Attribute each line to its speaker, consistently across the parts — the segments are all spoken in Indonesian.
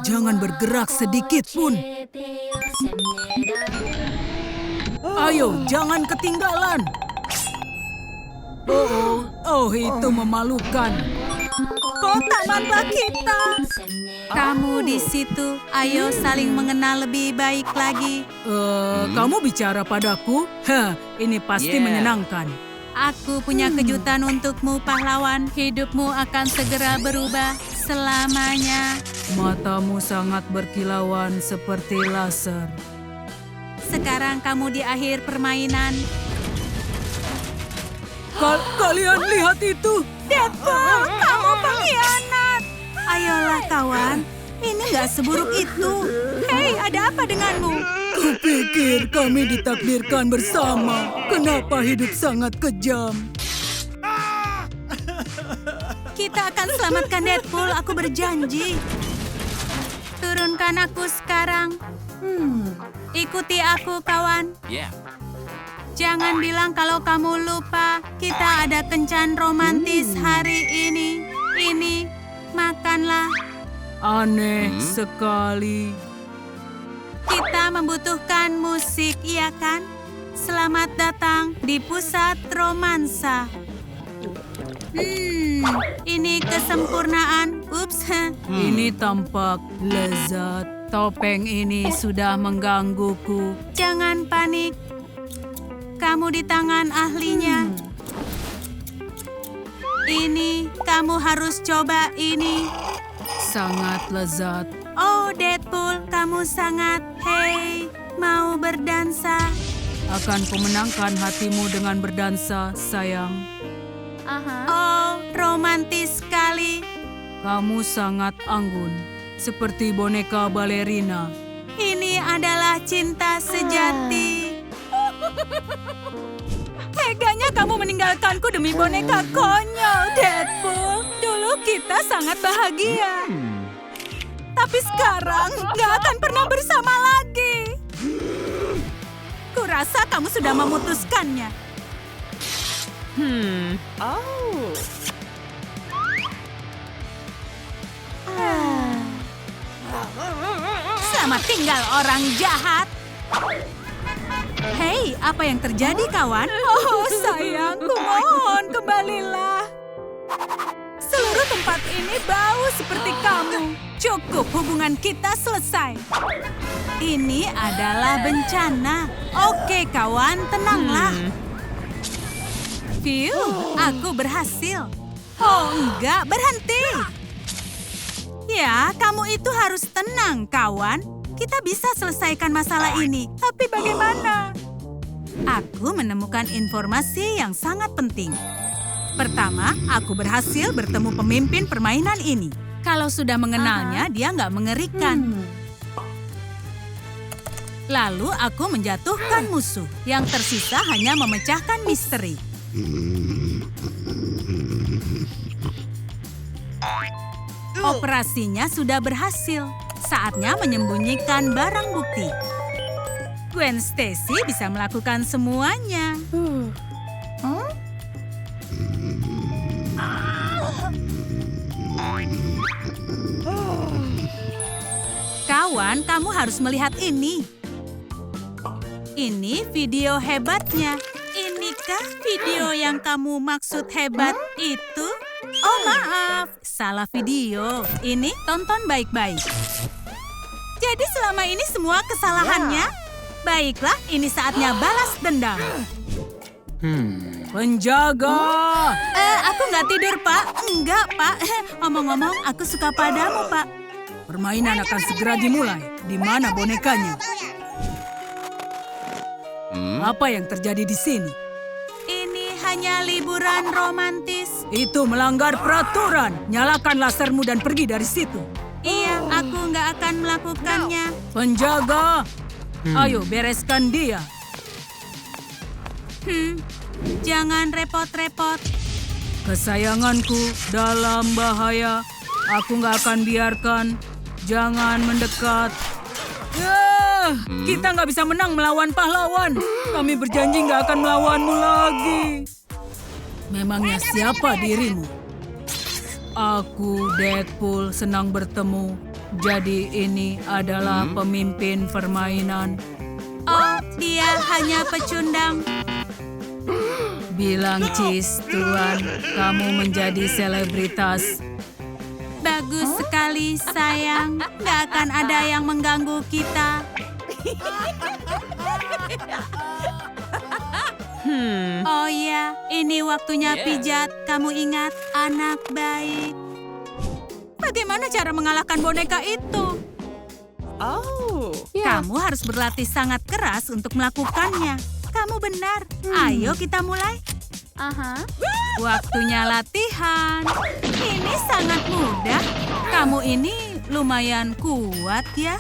Speaker 1: Jangan bergerak sedikit pun. Ayo, jangan ketinggalan. Oh, itu memalukan.
Speaker 2: Kotak mata kita. Kamu di situ. Ayo saling mengenal lebih baik lagi.
Speaker 1: Kamu bicara padaku? Ini pasti menyenangkan.
Speaker 2: Aku punya kejutan untukmu, pahlawan. Hidupmu akan segera berubah selamanya.
Speaker 1: Matamu sangat berkilauan seperti laser.
Speaker 2: Sekarang kamu di akhir permainan.
Speaker 1: Kalian lihat itu?
Speaker 2: Deadpool, kamu pengkhianat. Ayolah kawan, ini nggak seburuk itu. Hei, ada apa denganmu?
Speaker 1: Kupikir kami ditakdirkan bersama. Kenapa hidup sangat kejam?
Speaker 2: Kita akan selamatkan Deadpool, aku berjanji. Turunkan aku sekarang. Ikuti aku, kawan. Jangan bilang kalau kamu lupa. Kita ada kencan romantis hari ini. Ini, makanlah.
Speaker 1: Aneh sekali.
Speaker 2: Kita membutuhkan musik, iya kan? Selamat datang di pusat romansa. Ini kesempurnaan. Ups.
Speaker 1: Ini tampak lezat. Topeng ini sudah menggangguku.
Speaker 2: Jangan panik. Kamu di tangan ahlinya. Ini, kamu harus coba ini.
Speaker 1: Sangat lezat.
Speaker 2: Oh, Deadpool, kamu sangat, hei, mau berdansa.
Speaker 1: Akan kumenangkan hatimu dengan berdansa, sayang.
Speaker 2: Oh, romantis sekali.
Speaker 1: Kamu sangat anggun, seperti boneka balerina.
Speaker 2: Ini adalah cinta sejati. Teganya kamu meninggalkanku demi boneka konyol, Deadpool. Dulu kita sangat bahagia. Tapi sekarang gak akan pernah bersama lagi. Kurasa kamu sudah memutuskannya. Selamat tinggal orang jahat. Hei, apa yang terjadi, kawan? Oh, sayangku, mohon kembalilah. Seluruh tempat ini bau seperti kamu. Cukup, hubungan kita selesai. Ini adalah bencana. Oke, kawan, tenanglah. Phew, aku berhasil. Oh, enggak, berhenti. Ya, kamu itu harus tenang, kawan. Kita bisa selesaikan masalah ini. Tapi bagaimana? Aku menemukan informasi yang sangat penting. Pertama, aku berhasil bertemu pemimpin permainan ini. Kalau sudah mengenalnya, dia nggak mengerikan. Lalu aku menjatuhkan musuh. Yang tersisa hanya memecahkan misteri. Operasinya sudah berhasil. Saatnya menyembunyikan barang bukti. Gwen Stacy bisa melakukan semuanya. Kawan, kamu harus melihat ini. Ini video hebatnya. Inikah video yang kamu maksud hebat itu? Oh, maaf. Salah video. Ini tonton baik-baik. Jadi selama ini semua kesalahannya? Baiklah, ini saatnya balas dendam.
Speaker 1: Penjaga!
Speaker 2: Aku nggak tidur, Pak. Enggak, Pak. Omong-omong, aku suka padamu, Pak.
Speaker 1: Permainan akan segera dimulai. Di mana bonekanya? Apa yang terjadi di sini?
Speaker 2: Ini hanya liburan romantis.
Speaker 1: Itu melanggar peraturan. Nyalakan lasermu dan pergi dari situ.
Speaker 2: Iya, aku nggak akan melakukannya.
Speaker 1: Penjaga! Ayo, bereskan dia.
Speaker 2: Jangan repot-repot.
Speaker 1: Kesayanganku dalam bahaya. Aku nggak akan biarkan. Jangan mendekat. Kita nggak bisa menang melawan pahlawan. Kami berjanji nggak akan melawanmu lagi. Memangnya siapa dirimu? Aku, Deadpool, senang bertemu. Jadi ini adalah pemimpin permainan.
Speaker 2: Oh, dia hanya pecundang.
Speaker 1: Bilang Cheese, Tuan, kamu menjadi selebritas.
Speaker 2: Bagus sekali, sayang. Nggak akan ada yang mengganggu kita. Oh ya, ini waktunya pijat. Kamu ingat, anak baik. Bagaimana cara mengalahkan boneka itu? Kamu harus berlatih sangat keras untuk melakukannya. Kamu benar. Ayo kita mulai. Waktunya latihan. Ini sangat mudah. Kamu ini lumayan kuat ya.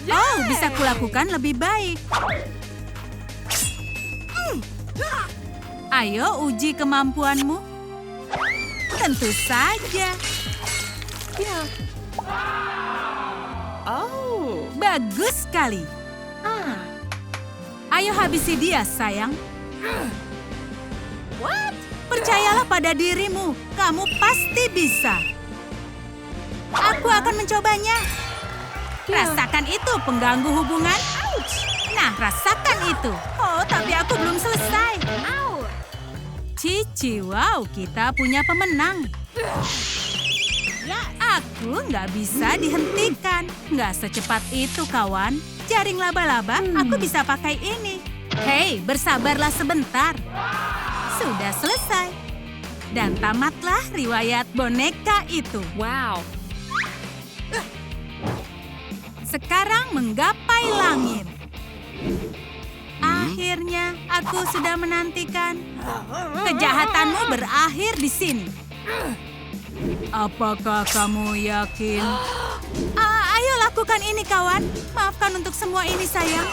Speaker 2: Oh, bisa kulakukan lebih baik. Ayo uji kemampuanmu. Tentu saja. Bagus sekali. Ayo habisi dia, sayang. Percayalah pada dirimu. Kamu pasti bisa. Aku akan mencobanya. Rasakan itu, pengganggu hubungan. Nah, rasakan itu. Oh, tapi aku belum selesai. Cici, wow, kita punya pemenang. Aku nggak bisa dihentikan. Nggak secepat itu, kawan. Jaring laba-laba, aku bisa pakai ini. Hei, bersabarlah sebentar. Sudah selesai. Dan tamatlah riwayat boneka itu.
Speaker 1: Wow.
Speaker 2: Sekarang menggapai langit. Akhirnya, aku sudah menantikan. Kejahatanmu berakhir di sini.
Speaker 1: Apakah kamu yakin?
Speaker 2: Ayo lakukan ini, kawan. Maafkan untuk semua ini, sayang.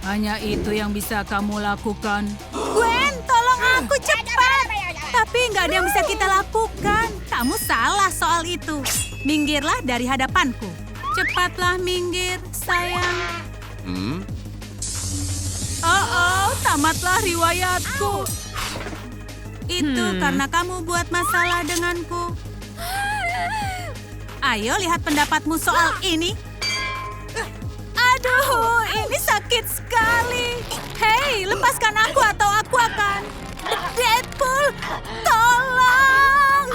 Speaker 1: Hanya itu yang bisa kamu lakukan.
Speaker 2: Gwen, tolong aku cepat. Tapi nggak ada yang bisa kita lakukan. Kamu salah soal itu. Minggirlah dari hadapanku. Cepatlah minggir, sayang. Oh, tamatlah riwayatku. Itu karena kamu buat masalah denganku. Ayo lihat pendapatmu soal ini. Aduh, ini sakit sekali. Hei, lepaskan aku atau aku akan... Deadpool, tolong!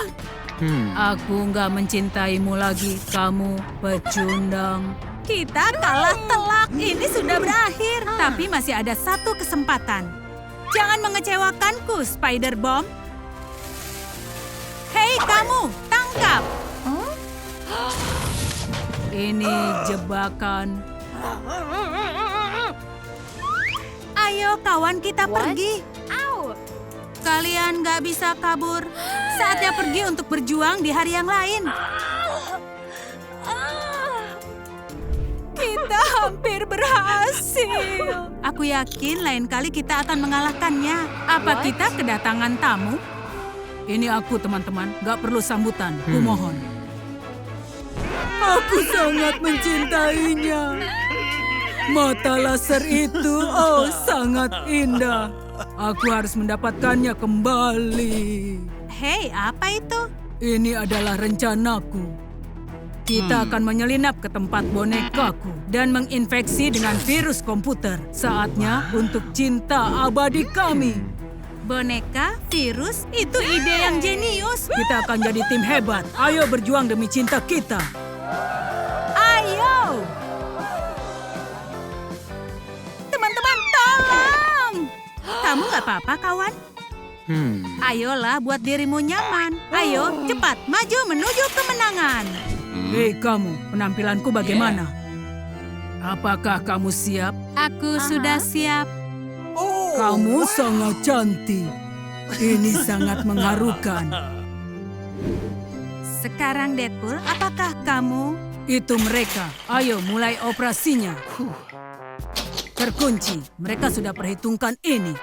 Speaker 1: Aku nggak mencintaimu lagi, kamu pecundang.
Speaker 2: Kita kalah telak. Ini sudah berakhir. Tapi masih ada satu kesempatan. Jangan mengecewakanku, Spider Bomb. Hei kamu, tangkap.
Speaker 1: Ini jebakan.
Speaker 2: Ayo kawan, kita pergi. Kalian gak bisa kabur. Saatnya pergi untuk berjuang di hari yang lain. Kita hampir berhasil. Aku yakin lain kali kita akan mengalahkannya. Apa kita kedatangan tamu?
Speaker 1: Ini aku, teman-teman. Gak perlu sambutan. Kumohon. Aku sangat mencintainya. Mata laser itu, oh, sangat indah. Aku harus mendapatkannya kembali.
Speaker 2: Hei, apa itu?
Speaker 1: Ini adalah rencanaku. Kita akan menyelinap ke tempat bonekaku dan menginfeksi dengan virus komputer. Saatnya untuk cinta abadi kami.
Speaker 2: Boneka, virus, itu ide yang jenius.
Speaker 1: Kita akan jadi tim hebat. Ayo berjuang demi cinta kita.
Speaker 2: Ayo! Teman-teman, tolong! Kamu gak apa-apa, kawan? Ayolah buat dirimu nyaman. Ayo, cepat, maju menuju kemenangan.
Speaker 1: Hei kamu, penampilanku bagaimana? Apakah kamu siap?
Speaker 2: Aku sudah siap.
Speaker 1: Kamu sangat cantik. Ini sangat mengharukan.
Speaker 2: Sekarang Deadpool, apakah kamu?
Speaker 1: Itu mereka. Ayo mulai operasinya. Terkunci. Mereka sudah perhitungkan ini.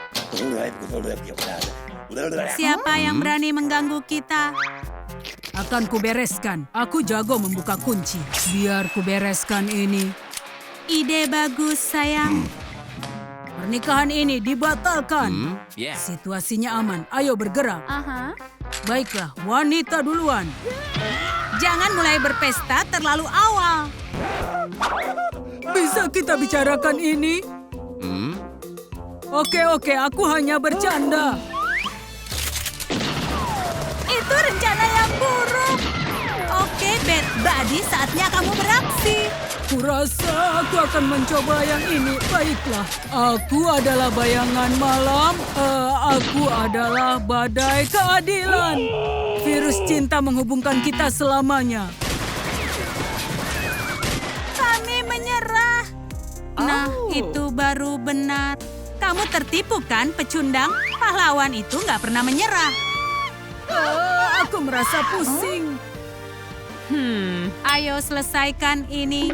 Speaker 2: Siapa yang berani mengganggu kita?
Speaker 1: Akan kubereskan. Aku jago membuka kunci. Biar kubereskan ini.
Speaker 2: Ide bagus, sayang.
Speaker 1: Pernikahan ini dibatalkan. Situasinya aman. Ayo bergerak. Baiklah, wanita duluan.
Speaker 2: Jangan mulai berpesta terlalu awal.
Speaker 1: Bisa kita bicarakan ini? Oke, aku hanya bercanda.
Speaker 2: Itu rencana yang buruk. Oke, Bad Buddy, saatnya kamu beraksi.
Speaker 1: Kurasa aku akan mencoba yang ini. Baiklah, aku adalah bayangan malam. Aku adalah badai keadilan. Virus cinta menghubungkan kita selamanya.
Speaker 2: Kami menyerah. Nah, itu baru benar. Kamu tertipu kan, pecundang? Pahlawan itu nggak pernah menyerah.
Speaker 1: Aku merasa pusing.
Speaker 2: Ayo selesaikan ini.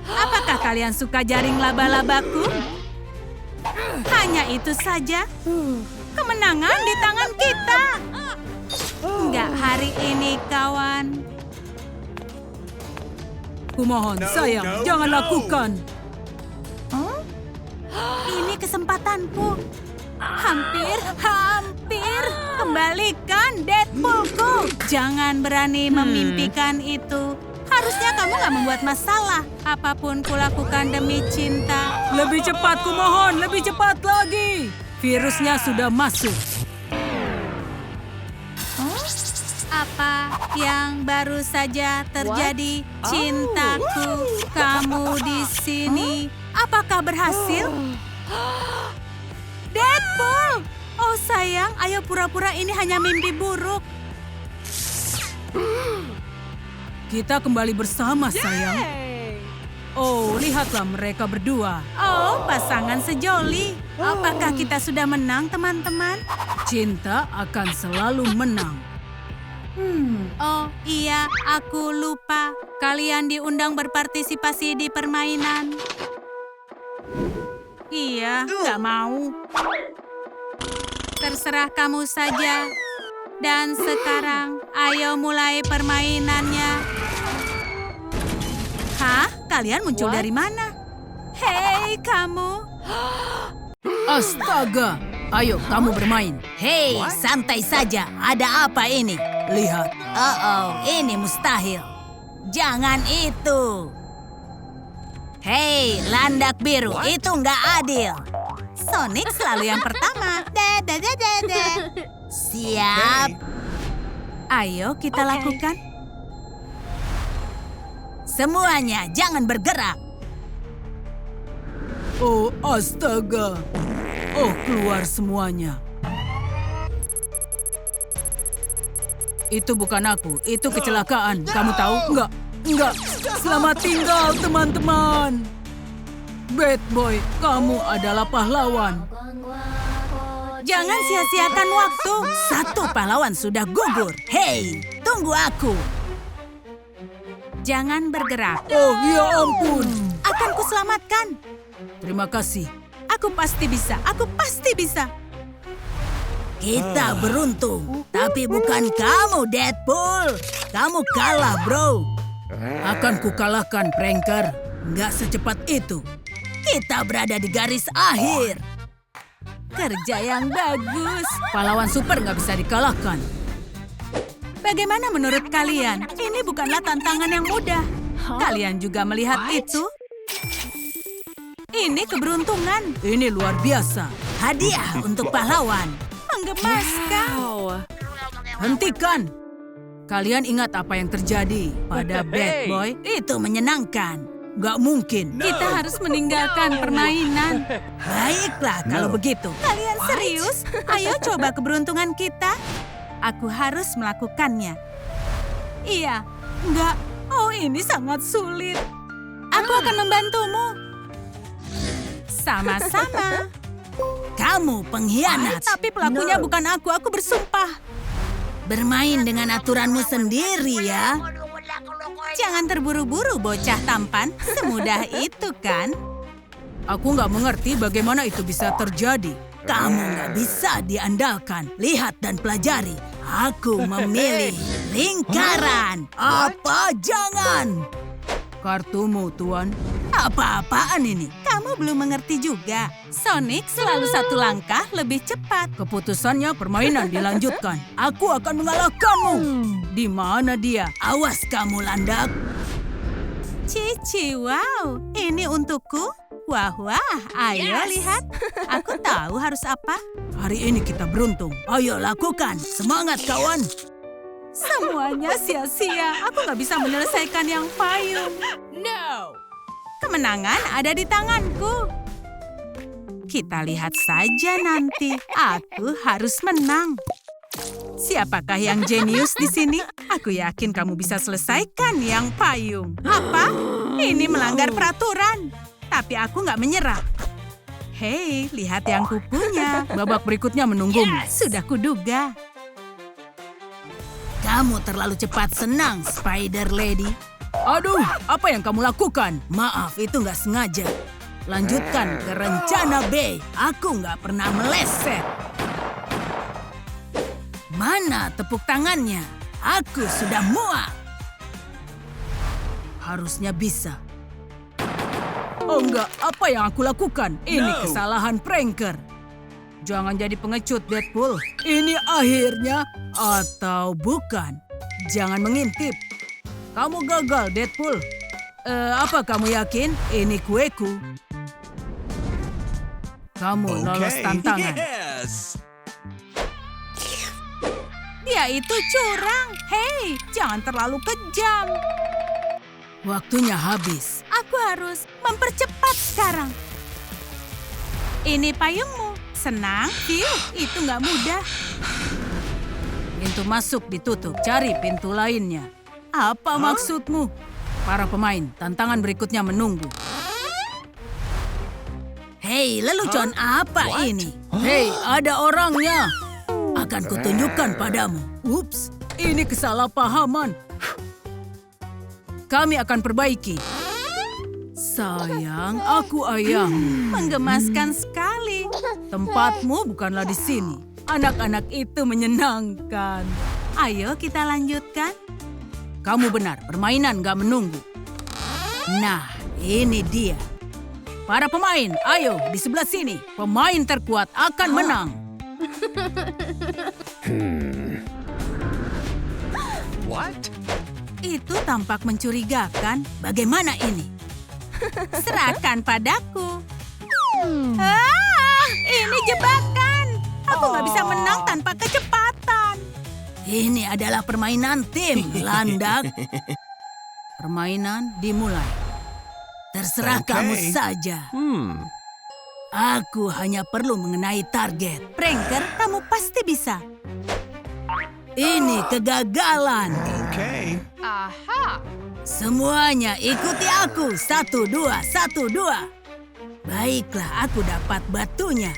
Speaker 2: Apakah kalian suka jaring laba-labaku? Hanya itu saja. Kemenangan di tangan kita. Enggak hari ini, kawan.
Speaker 1: Kumohon, sayang, jangan lakukan.
Speaker 2: Ini kesempatanku. Hampir. Kembalikan Deadpoolku. Jangan berani memimpikan itu. Harusnya kamu nggak membuat masalah. Apapun kulakukan demi cinta.
Speaker 1: Lebih cepat, kumohon, lebih cepat lagi. Virusnya sudah masuk.
Speaker 2: Apa yang baru saja terjadi, cintaku? Kamu di sini. Apakah berhasil? Deadpool! Oh sayang, ayo pura-pura ini hanya mimpi buruk.
Speaker 1: Kita kembali bersama, sayang. Oh, lihatlah mereka berdua.
Speaker 2: Oh, pasangan sejoli. Apakah kita sudah menang, teman-teman?
Speaker 1: Cinta akan selalu menang.
Speaker 2: Oh iya, aku lupa. Kalian diundang berpartisipasi di permainan. Iya, nggak mau. Terserah kamu saja. Dan sekarang, ayo mulai permainannya. Hah? Kalian muncul dari mana? Hei, kamu.
Speaker 1: Astaga! Ayo, kamu bermain.
Speaker 2: Hei, santai saja. Ada apa ini?
Speaker 1: Lihat.
Speaker 2: Oh, ini mustahil. Jangan itu. Hei, landak biru, itu nggak adil. Sonic selalu yang pertama. Siap. Ayo kita lakukan. Semuanya, jangan bergerak.
Speaker 1: Oh, astaga. Oh, keluar semuanya. Itu bukan aku, itu kecelakaan. Kamu tahu? Enggak. Selamat tinggal, teman-teman. Bad Boy, kamu adalah pahlawan.
Speaker 2: Jangan sia-siakan waktu. Satu pahlawan sudah gugur. Hei, tunggu aku. Jangan bergerak.
Speaker 1: Oh, ya ampun.
Speaker 2: Akan kuselamatkan.
Speaker 1: Terima kasih.
Speaker 2: Aku pasti bisa. Kita beruntung. Tapi bukan kamu, Deadpool. Kamu kalah, bro.
Speaker 1: Akan kukalahkan, pranker. Nggak secepat itu.
Speaker 2: Kita berada di garis akhir. Kerja yang bagus.
Speaker 1: Pahlawan super nggak bisa dikalahkan.
Speaker 2: Bagaimana menurut kalian? Ini bukanlah tantangan yang mudah. Kalian juga melihat itu? Ini keberuntungan.
Speaker 1: Ini luar biasa.
Speaker 2: Hadiah untuk pahlawan. Menggemaskan.
Speaker 1: Hentikan. Kalian ingat apa yang terjadi pada Bad Boy?
Speaker 2: Itu menyenangkan.
Speaker 1: Nggak mungkin.
Speaker 2: Kita harus meninggalkan permainan. Baiklah kalau begitu. Kalian serius? Ayo coba keberuntungan kita. Aku harus melakukannya. Iya. Enggak. Oh, ini sangat sulit. Aku akan membantumu. Sama-sama. Kamu pengkhianat. Tapi pelakunya bukan aku. Aku bersumpah. Bermain dengan aturanmu sendiri ya. Jangan terburu-buru, bocah tampan. Semudah itu kan?
Speaker 1: Aku nggak mengerti bagaimana itu bisa terjadi.
Speaker 2: Kamu nggak bisa diandalkan. Lihat dan pelajari. Aku memilih lingkaran. Apa jangan?
Speaker 1: Kartumu, Tuan.
Speaker 2: Apa-apaan ini? Kamu belum mengerti juga. Sonic selalu satu langkah lebih cepat.
Speaker 1: Keputusannya permainan dilanjutkan. Aku akan mengalahkanmu. Di mana dia? Awas kamu landak.
Speaker 2: Cici, wow. Ini untukku? Wah, ayo lihat. Aku tahu harus apa.
Speaker 1: Hari ini kita beruntung. Ayo lakukan. Semangat kawan.
Speaker 2: Semuanya sia-sia. Aku nggak bisa menyelesaikan yang payung.
Speaker 1: No.
Speaker 2: Kemenangan ada di tanganku. Kita lihat saja nanti. Aku harus menang. Siapakah yang jenius di sini? Aku yakin kamu bisa selesaikan yang payung. Apa? Ini melanggar peraturan. Tapi aku nggak menyerah. Hei, lihat yang kupunya.
Speaker 1: Babak berikutnya menunggumu.
Speaker 2: Sudah kuduga. Kamu terlalu cepat senang, Spider Lady.
Speaker 1: Aduh, apa yang kamu lakukan? Maaf, itu nggak sengaja. Lanjutkan ke rencana B. Aku nggak pernah meleset.
Speaker 2: Mana tepuk tangannya? Aku sudah muak.
Speaker 1: Harusnya bisa. Oh enggak, apa yang aku lakukan? Ini kesalahan pranker. Jangan jadi pengecut, Deadpool. Ini akhirnya atau bukan? Jangan mengintip. Kamu gagal, Deadpool. Apa kamu yakin? Ini kueku. Kamu lolos tantangan.
Speaker 2: Dia itu curang. Hei, jangan terlalu kejam.
Speaker 1: Waktunya habis.
Speaker 2: Aku harus mempercepat sekarang. Ini payungmu. Senang? Itu nggak mudah.
Speaker 1: Pintu masuk ditutup. Cari pintu lainnya. Apa maksudmu? Para pemain, tantangan berikutnya menunggu.
Speaker 2: Hei, lelucon apa ini?
Speaker 1: Hei, ada orangnya. Akan kutunjukkan padamu. Ups, ini kesalahpahaman. Kami akan perbaiki. Sayang, aku ayahmu.
Speaker 2: Menggemaskan sekali.
Speaker 1: Tempatmu bukanlah di sini. Anak-anak itu menyenangkan.
Speaker 2: Ayo kita lanjutkan.
Speaker 1: Kamu benar, permainan gak menunggu. Nah, ini dia. Para pemain, ayo di sebelah sini. Pemain terkuat akan menang.
Speaker 3: What?
Speaker 2: Itu tampak mencurigakan. Bagaimana ini? Serahkan padaku. Ini jebakan. Aku nggak bisa menang tanpa kecepatan.
Speaker 1: Ini adalah permainan tim, landak. Permainan dimulai. Terserah kamu saja. Aku hanya perlu mengenai target.
Speaker 2: Pranker, kamu pasti bisa.
Speaker 1: Ini kegagalan.
Speaker 3: Okay.
Speaker 1: Semuanya ikuti aku. 1, 2, 1, 2. Baiklah, aku dapat batunya.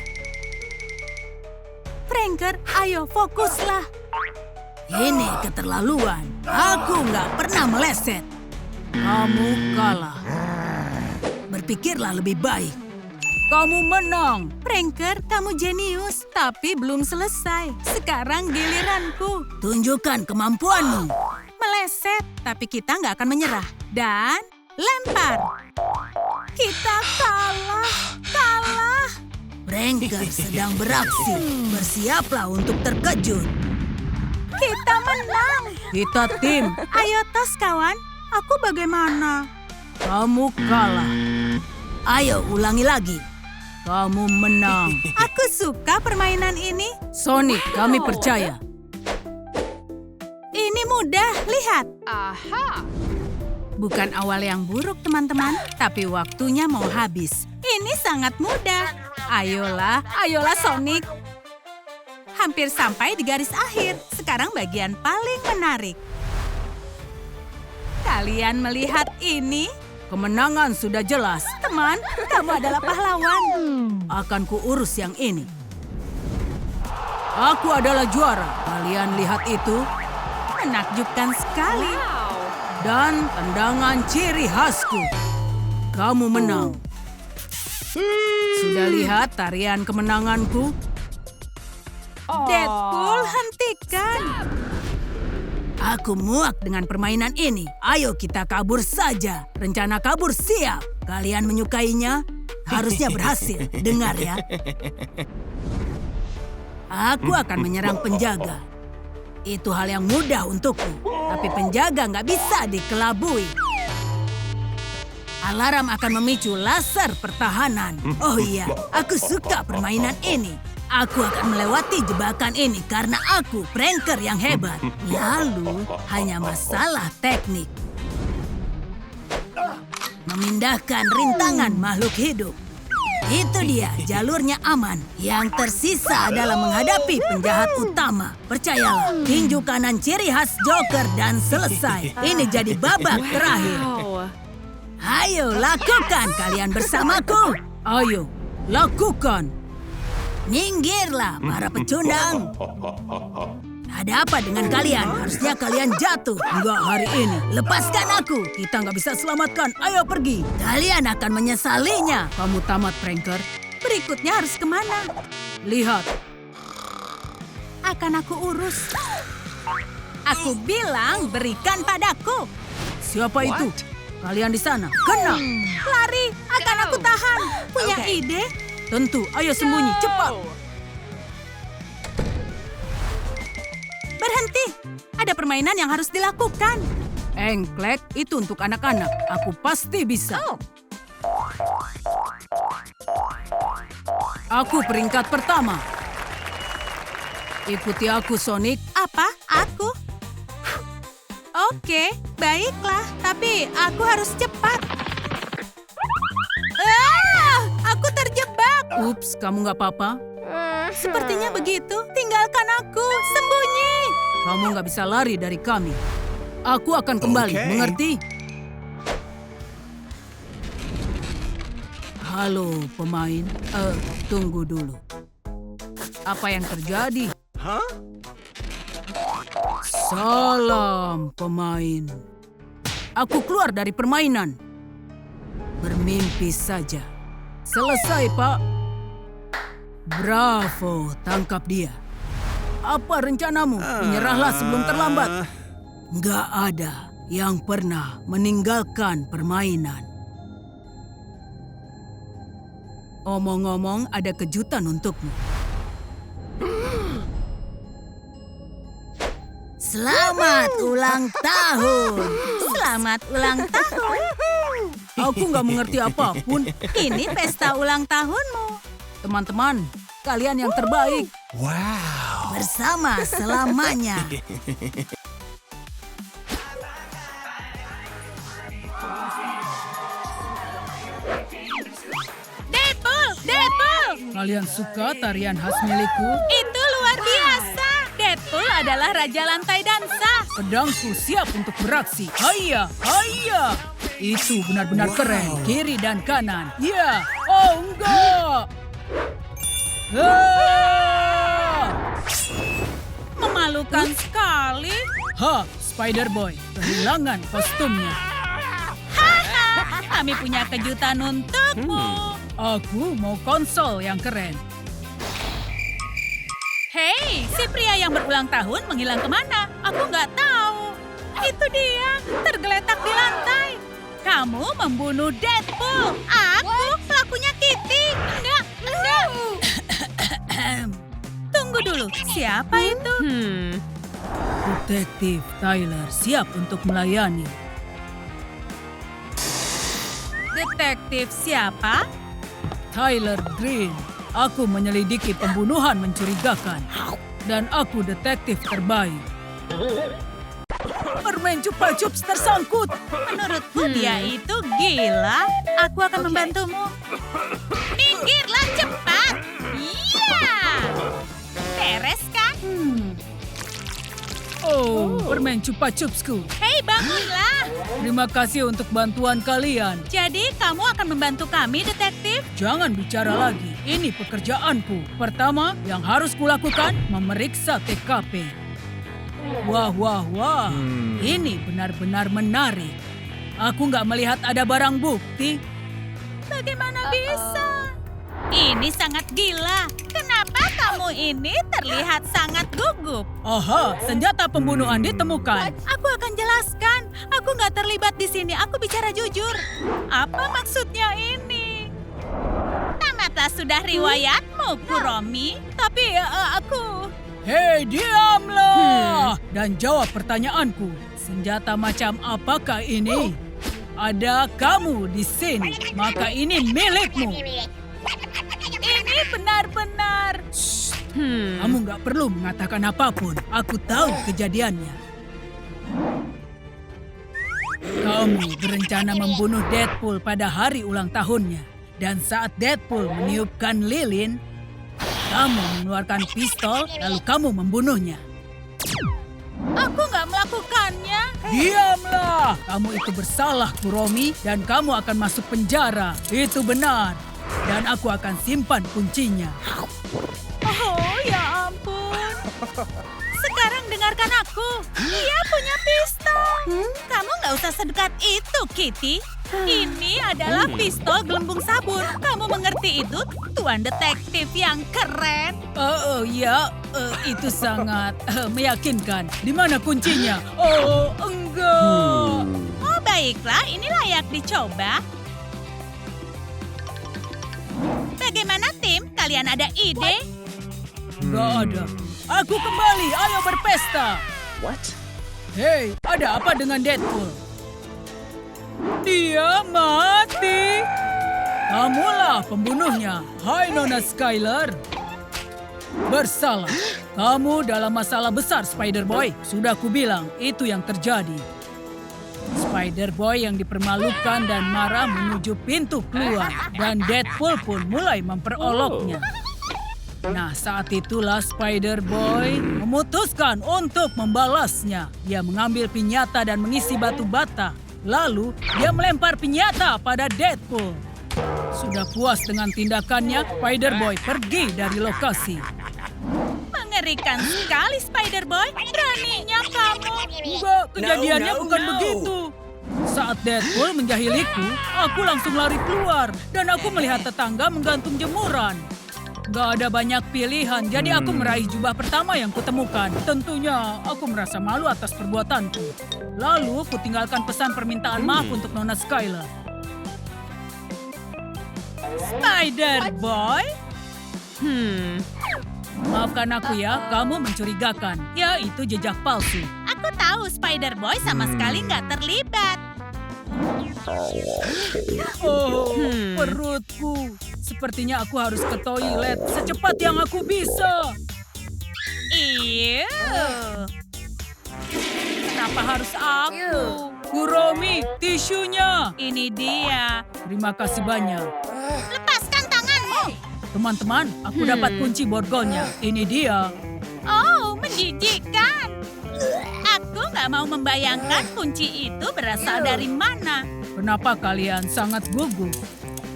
Speaker 2: Pranker, ayo fokuslah.
Speaker 1: Ini keterlaluan. Aku nggak pernah meleset. Kamu kalah. Berpikirlah lebih baik. Kamu menang.
Speaker 2: Pranker, kamu jenius. Tapi belum selesai. Sekarang giliranku.
Speaker 1: Tunjukkan kemampuanmu.
Speaker 2: Meleset, tapi kita nggak akan menyerah. Dan lempar. Kita kalah.
Speaker 1: Pranker sedang beraksi. Bersiaplah untuk terkejut.
Speaker 2: Kita menang.
Speaker 1: Kita tim.
Speaker 2: Ayo tos, kawan. Aku bagaimana?
Speaker 1: Kamu kalah. Ayo ulangi lagi. Kamu menang.
Speaker 2: Aku suka permainan ini.
Speaker 1: Sonic, kami percaya.
Speaker 2: Ini mudah, lihat. Bukan awal yang buruk, teman-teman. Tapi waktunya mau habis. Ini sangat mudah. Ayolah Sonic. Hampir sampai di garis akhir. Sekarang bagian paling menarik. Kalian melihat ini?
Speaker 1: Kemenangan sudah jelas.
Speaker 2: Teman, kamu adalah pahlawan.
Speaker 1: Akan kuurus yang ini. Aku adalah juara. Kalian lihat itu?
Speaker 2: Menakjubkan sekali.
Speaker 1: Dan tendangan ciri khasku. Kamu menang. Sudah lihat tarian kemenanganku?
Speaker 2: Deadpool, hentikan. Aku muak dengan permainan ini. Ayo kita kabur saja. Rencana kabur siap. Kalian menyukainya? Harusnya berhasil. Dengar ya. Aku akan menyerang penjaga. Itu hal yang mudah untukku. Tapi penjaga nggak bisa dikelabui. Alarm akan memicu laser pertahanan. Oh iya, aku suka permainan ini. Aku akan melewati jebakan ini karena aku pranker yang hebat. Lalu, hanya masalah teknik. Memindahkan rintangan makhluk hidup. Itu dia, jalurnya aman. Yang tersisa adalah menghadapi penjahat utama. Percayalah, tinju kanan ciri khas Joker dan selesai. Ini jadi babak terakhir. Ayo, lakukan kalian bersamaku. Ayo, lakukan. Minggirlah, para pecundang. Ada apa dengan kalian? Harusnya kalian jatuh. Enggak hari ini. Lepaskan aku. Kita nggak bisa selamatkan. Ayo pergi. Kalian akan menyesalinya.
Speaker 1: Kamu tamat, pranker.
Speaker 2: Berikutnya harus kemana?
Speaker 1: Lihat.
Speaker 2: Akan aku urus. Aku bilang berikan padaku.
Speaker 1: Siapa itu?
Speaker 3: What?
Speaker 1: Kalian di sana. Kena.
Speaker 2: Lari, akan aku tahan. Punya ide?
Speaker 1: Tentu. Ayo sembunyi. Cepat.
Speaker 2: Berhenti. Ada permainan yang harus dilakukan.
Speaker 1: Engklek itu untuk anak-anak. Aku pasti bisa. Aku peringkat pertama. Ikuti aku, Sonic.
Speaker 2: Apa? Aku? Oke, baiklah. Tapi aku harus cepat. Aku terjebak.
Speaker 1: Ups, kamu nggak apa-apa?
Speaker 2: Sepertinya begitu. Tinggalkan aku. Sembunyi.
Speaker 1: Kamu nggak bisa lari dari kami. Aku akan kembali,
Speaker 3: Oke.
Speaker 1: mengerti? Halo, pemain. Tunggu dulu. Apa yang terjadi?
Speaker 3: Huh?
Speaker 1: Salam, pemain. Aku keluar dari permainan. Bermimpi saja. Selesai, Pak. Bravo, tangkap dia. Apa rencanamu? Menyerahlah sebelum terlambat. Nggak ada yang pernah meninggalkan permainan. Omong-omong, ada kejutan untukmu.
Speaker 2: Selamat ulang tahun. Selamat ulang tahun.
Speaker 1: Aku nggak mengerti apapun.
Speaker 2: Ini pesta ulang tahunmu.
Speaker 1: Teman-teman, kalian yang terbaik.
Speaker 3: Wow.
Speaker 2: Bersama selamanya. Deadpool!
Speaker 1: Kalian suka tarian khas milikku?
Speaker 2: Itu luar biasa. Deadpool adalah raja lantai dansa.
Speaker 1: Pedangku siap untuk beraksi. Hayya, hayya. Itu benar-benar keren. Kiri dan kanan. Ya, oh enggak. Ah!
Speaker 2: Memalukan sekali.
Speaker 1: Ha, Spider-Boy. Kehilangan kostumnya.
Speaker 2: Kami punya kejutan untukmu.
Speaker 1: Aku mau konsol yang keren.
Speaker 2: Hei, si pria yang berulang tahun menghilang kemana? Aku nggak tahu. Itu dia, tergeletak di lantai. Kamu membunuh Deadpool. Aku pelakunya Kitty. Enggak. Tunggu dulu, siapa itu?
Speaker 1: Detektif Tyler siap untuk melayani.
Speaker 2: Detektif siapa?
Speaker 1: Tyler Green. Aku menyelidiki pembunuhan mencurigakan. Dan aku detektif terbaik. Permen Chupa Chups tersangkut.
Speaker 2: Menurutku dia itu gila. Aku akan membantumu. Minggirlah cepat. Iya. Beres kan?
Speaker 1: Oh, permen Chupa Chupsku.
Speaker 2: Hei, bangunlah.
Speaker 1: Terima kasih untuk bantuan kalian.
Speaker 2: Jadi kamu akan membantu kami, detektif?
Speaker 1: Jangan bicara lagi. Ini pekerjaanku. Pertama, yang harus kulakukan, memeriksa TKP. Wah, wah, wah. Ini benar-benar menarik. Aku nggak melihat ada barang bukti.
Speaker 2: Bagaimana bisa? Ini sangat gila. Kenapa kau Kamu ini terlihat sangat gugup.
Speaker 1: Aha, senjata pembunuhan ditemukan.
Speaker 2: Aku akan jelaskan. Aku nggak terlibat di sini. Aku bicara jujur. Apa maksudnya ini? Tamatlah sudah riwayatmu, Kuromi. Tapi aku...
Speaker 1: Hei, diamlah! Dan jawab pertanyaanku. Senjata macam apakah ini? Ada kamu di sini, maka ini milikmu.
Speaker 2: Ini benar-benar...
Speaker 1: Kamu nggak perlu mengatakan apapun. Aku tahu kejadiannya. Kamu berencana membunuh Deadpool pada hari ulang tahunnya. Dan saat Deadpool meniupkan lilin, kamu mengeluarkan pistol, lalu kamu membunuhnya.
Speaker 2: Aku nggak melakukannya.
Speaker 1: Diamlah! Kamu itu bersalah, Kuromi, dan kamu akan masuk penjara. Itu benar. Dan aku akan simpan kuncinya.
Speaker 2: Oh, ya ampun. Sekarang dengarkan aku. Dia punya pistol. Kamu nggak usah sedekat itu, Kitty. Ini adalah pistol gelembung sabun. Kamu mengerti itu, Tuan Detektif yang keren?
Speaker 1: Itu sangat meyakinkan. Di mana kuncinya? Oh, enggak.
Speaker 2: Oh, baiklah. Ini layak dicoba. Bagaimana, tim? Kalian ada ide?
Speaker 1: Enggak ada. Aku kembali, ayo berpesta.
Speaker 3: What?
Speaker 1: Hei, ada apa dengan Deadpool? Dia mati. Kamulah pembunuhnya. Hai Nona Skyler. Bersalah. Kamu dalam masalah besar, Spider-Boy. Sudah kubilang, itu yang terjadi. Spider-Boy yang dipermalukan dan marah menuju pintu keluar. Dan Deadpool pun mulai memperoloknya. Nah, saat itulah Spider-Boy memutuskan untuk membalasnya. Dia mengambil pinyata dan mengisi batu bata. Lalu, dia melempar pinyata pada Deadpool. Sudah puas dengan tindakannya, Spider-Boy pergi dari lokasi.
Speaker 2: Mengerikan sekali, Spider-Boy. Beraninya kamu.
Speaker 1: Enggak, kejadiannya
Speaker 3: No,
Speaker 1: bukan
Speaker 3: no.
Speaker 1: begitu. Saat Deadpool menjahiliku, aku langsung lari keluar. Dan aku melihat tetangga menggantung jemuran. Gak ada banyak pilihan, jadi aku meraih jubah pertama yang kutemukan. Tentunya aku merasa malu atas perbuatanku. Lalu kutinggalkan pesan permintaan maaf untuk Nona Skyler.
Speaker 2: Spider-Boy?
Speaker 1: Maafkan aku ya, kamu mencurigakan. Ya, itu jejak palsu.
Speaker 2: Aku tahu Spider-Boy sama sekali nggak terlibat.
Speaker 1: Oh, perutku. Sepertinya aku harus ke toilet secepat yang aku bisa.
Speaker 2: Iya.
Speaker 1: Kenapa harus aku? Kuromi, tisunya.
Speaker 2: Ini dia.
Speaker 1: Terima kasih banyak.
Speaker 2: Lepaskan tanganmu.
Speaker 1: Teman-teman, aku dapat kunci borgolnya. Ini dia.
Speaker 2: Oh, menjijikkan. Aku nggak mau membayangkan kunci itu berasal dari mana.
Speaker 1: Kenapa kalian sangat gugup?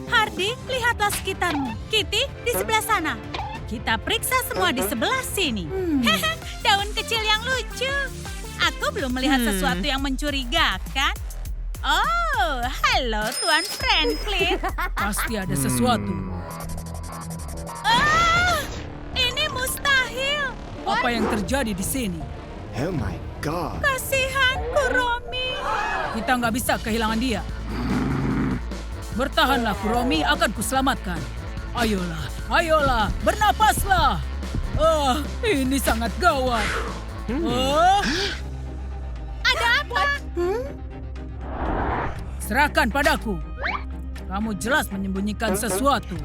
Speaker 2: Hardy, lihatlah sekitarmu. Kitty, di sebelah sana. Kita periksa semua di sebelah sini. Daun kecil yang lucu. Aku belum melihat sesuatu yang mencurigakan. Oh, halo Tuan Franklin.
Speaker 1: Pasti ada sesuatu.
Speaker 2: Ah, ini mustahil.
Speaker 1: Apa yang terjadi di sini?
Speaker 3: Oh my god.
Speaker 2: Kasihan Kuromi.
Speaker 1: Kita nggak bisa kehilangan dia. Bertahanlah, Kuromi, akan kuselamatkan. Ayolah, ayolah, bernapaslah. Ini sangat gawat.
Speaker 2: Ada apa?
Speaker 1: Serahkan padaku. Kamu jelas menyembunyikan sesuatu.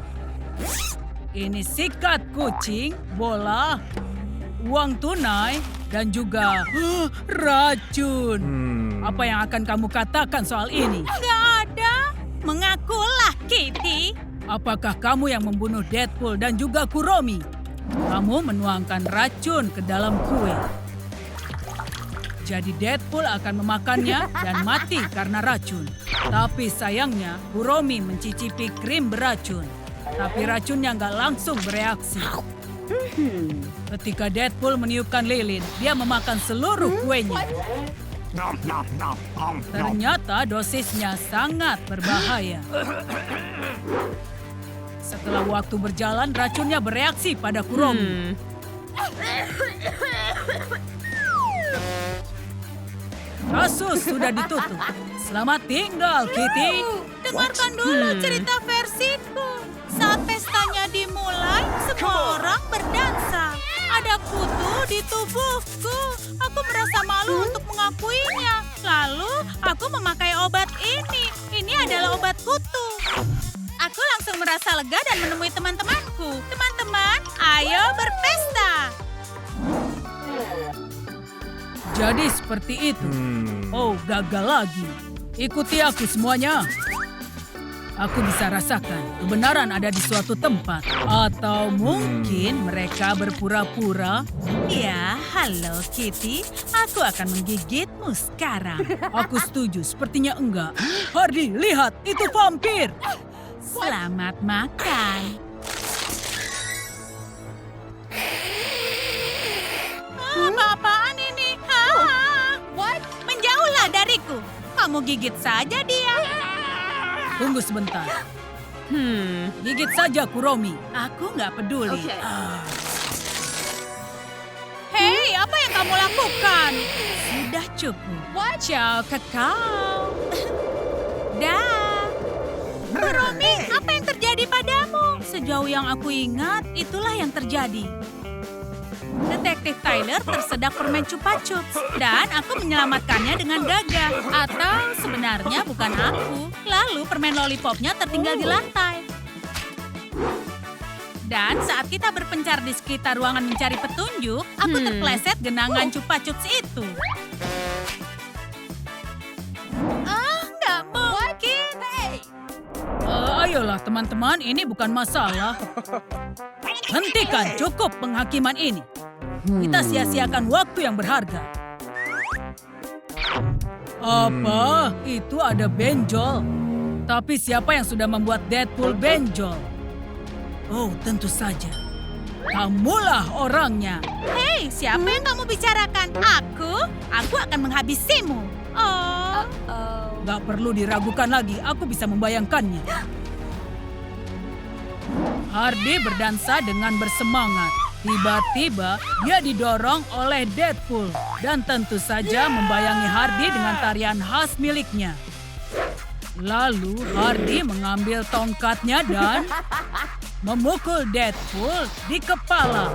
Speaker 1: Ini sikat kucing, bola, uang tunai, dan juga racun. Apa yang akan kamu katakan soal ini?
Speaker 2: Nggak ada. Mengakulah, Kitty.
Speaker 1: Apakah kamu yang membunuh Deadpool dan juga Kuromi? Kamu menuangkan racun ke dalam kue. Jadi Deadpool akan memakannya dan mati karena racun. Tapi sayangnya, Kuromi mencicipi krim beracun. Tapi racunnya nggak langsung bereaksi. Ketika Deadpool meniupkan lilin, dia memakan seluruh kuenya. Ternyata dosisnya sangat berbahaya. Setelah waktu berjalan, racunnya bereaksi pada Kuromi. Kasus sudah ditutup. Selamat tinggal, Kitty.
Speaker 2: Dengarkan dulu cerita versiku. Saat pestanya dimulai, semua orang berdansa. Ada kutu di tubuhku. Aku merasa malu untuk mengakuinya. Lalu, aku memakai obat ini. Ini adalah obat kutu. Aku langsung merasa lega dan menemui teman-temanku. Teman-teman, ayo berpesta.
Speaker 1: Jadi seperti itu. Oh, gagal lagi. Ikuti aku semuanya. Aku bisa rasakan kebenaran ada di suatu tempat. Atau mungkin mereka berpura-pura.
Speaker 2: Ya, halo Kitty. Aku akan menggigitmu sekarang.
Speaker 1: Aku setuju, sepertinya enggak. Hardy, lihat, itu vampir.
Speaker 2: Selamat makan. Apa-apaan ini? Menjauhlah dariku. Kamu gigit saja dia.
Speaker 1: Tunggu sebentar. Gigit saja Kuromi.
Speaker 2: Aku nggak peduli. Hei, apa yang kamu lakukan? Sudah cukup. Ciao, kakao. Dah. Kuromi, apa yang terjadi padamu? Sejauh yang aku ingat, itulah yang terjadi. Detektif Tyler tersedak permen cupa-cups dan aku menyelamatkannya dengan gagah. Atau sebenarnya bukan aku. Lalu permen lollipopnya tertinggal di lantai. Dan saat kita berpencar di sekitar ruangan mencari petunjuk, aku terpleset genangan cupa-cups itu. Nggak mungkin.
Speaker 1: Ayolah teman-teman, ini bukan masalah. Hentikan, cukup penghakiman ini. Kita sia-siakan waktu yang berharga. Apa? Itu ada benjol. Tapi siapa yang sudah membuat Deadpool benjol? Oh, tentu saja. Kamulah orangnya.
Speaker 2: Hei, siapa yang kamu bicarakan? Aku akan menghabisimu. Oh.
Speaker 1: Gak perlu diragukan lagi, aku bisa membayangkannya. Hardy berdansa dengan bersemangat. Tiba-tiba, dia didorong oleh Deadpool. Dan tentu saja membayangi Hardy dengan tarian khas miliknya. Lalu, Hardy mengambil tongkatnya dan memukul Deadpool di kepala.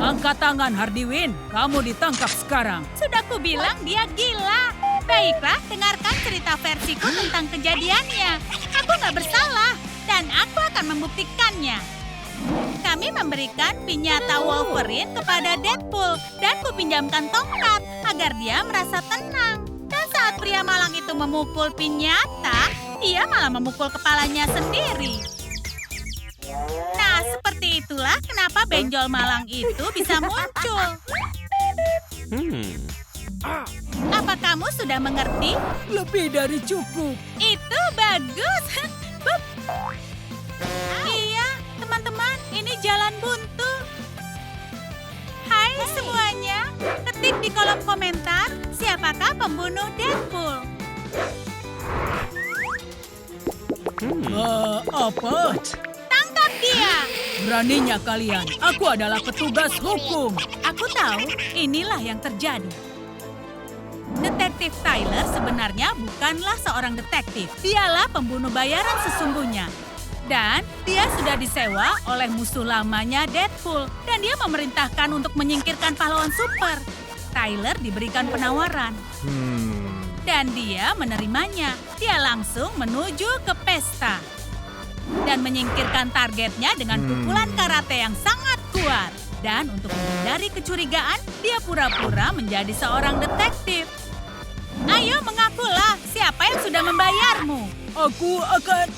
Speaker 1: Angkat tangan, Hardy Win. Kamu ditangkap sekarang.
Speaker 2: Sudah kubilang dia gila. Baiklah, dengarkan cerita versiku tentang kejadiannya. Aku nggak bersalah, dan aku akan membuktikannya. Kami memberikan pinyata Wolverine kepada Deadpool, dan kupinjamkan tongkat agar dia merasa tenang. Dan saat pria malang itu memukul pinyata, dia malah memukul kepalanya sendiri. Nah, seperti itulah kenapa benjol malang itu bisa muncul. Apa kamu sudah mengerti?
Speaker 1: Lebih dari cukup.
Speaker 2: Itu bagus. Bup. Iya, teman-teman, ini jalan buntu. Hai semuanya, ketik di kolom komentar siapakah pembunuh Deadpool.
Speaker 1: Apa?
Speaker 2: Tangkap dia.
Speaker 1: Beraninya kalian, aku adalah petugas hukum.
Speaker 2: Aku tahu, inilah yang terjadi. Detektif Tyler sebenarnya bukanlah seorang detektif. Dialah pembunuh bayaran sesungguhnya. Dan dia sudah disewa oleh musuh lamanya Deadpool. Dan dia memerintahkan untuk menyingkirkan pahlawan super. Tyler diberikan penawaran. Dan dia menerimanya. Dia langsung menuju ke pesta. Dan menyingkirkan targetnya dengan pukulan karate yang sangat kuat. Dan untuk menghindari kecurigaan, dia pura-pura menjadi seorang detektif. Ayo mengakulah, siapa yang sudah membayarmu?
Speaker 1: Aku akan...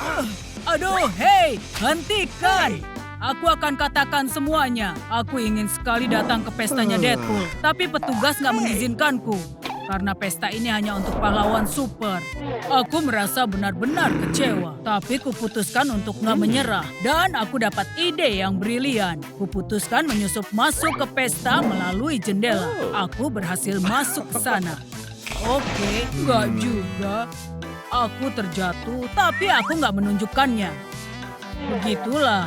Speaker 1: Aduh, hei, hentikan! Aku akan katakan semuanya. Aku ingin sekali datang ke pestanya Deadpool, tapi petugas nggak mengizinkanku. Karena pesta ini hanya untuk pahlawan super. Aku merasa benar-benar kecewa. Tapi kuputuskan untuk nggak menyerah. Dan aku dapat ide yang brilian. Kuputuskan menyusup masuk ke pesta melalui jendela. Aku berhasil masuk ke sana. Oke, nggak juga. Aku terjatuh, tapi aku nggak menunjukkannya. Begitulah.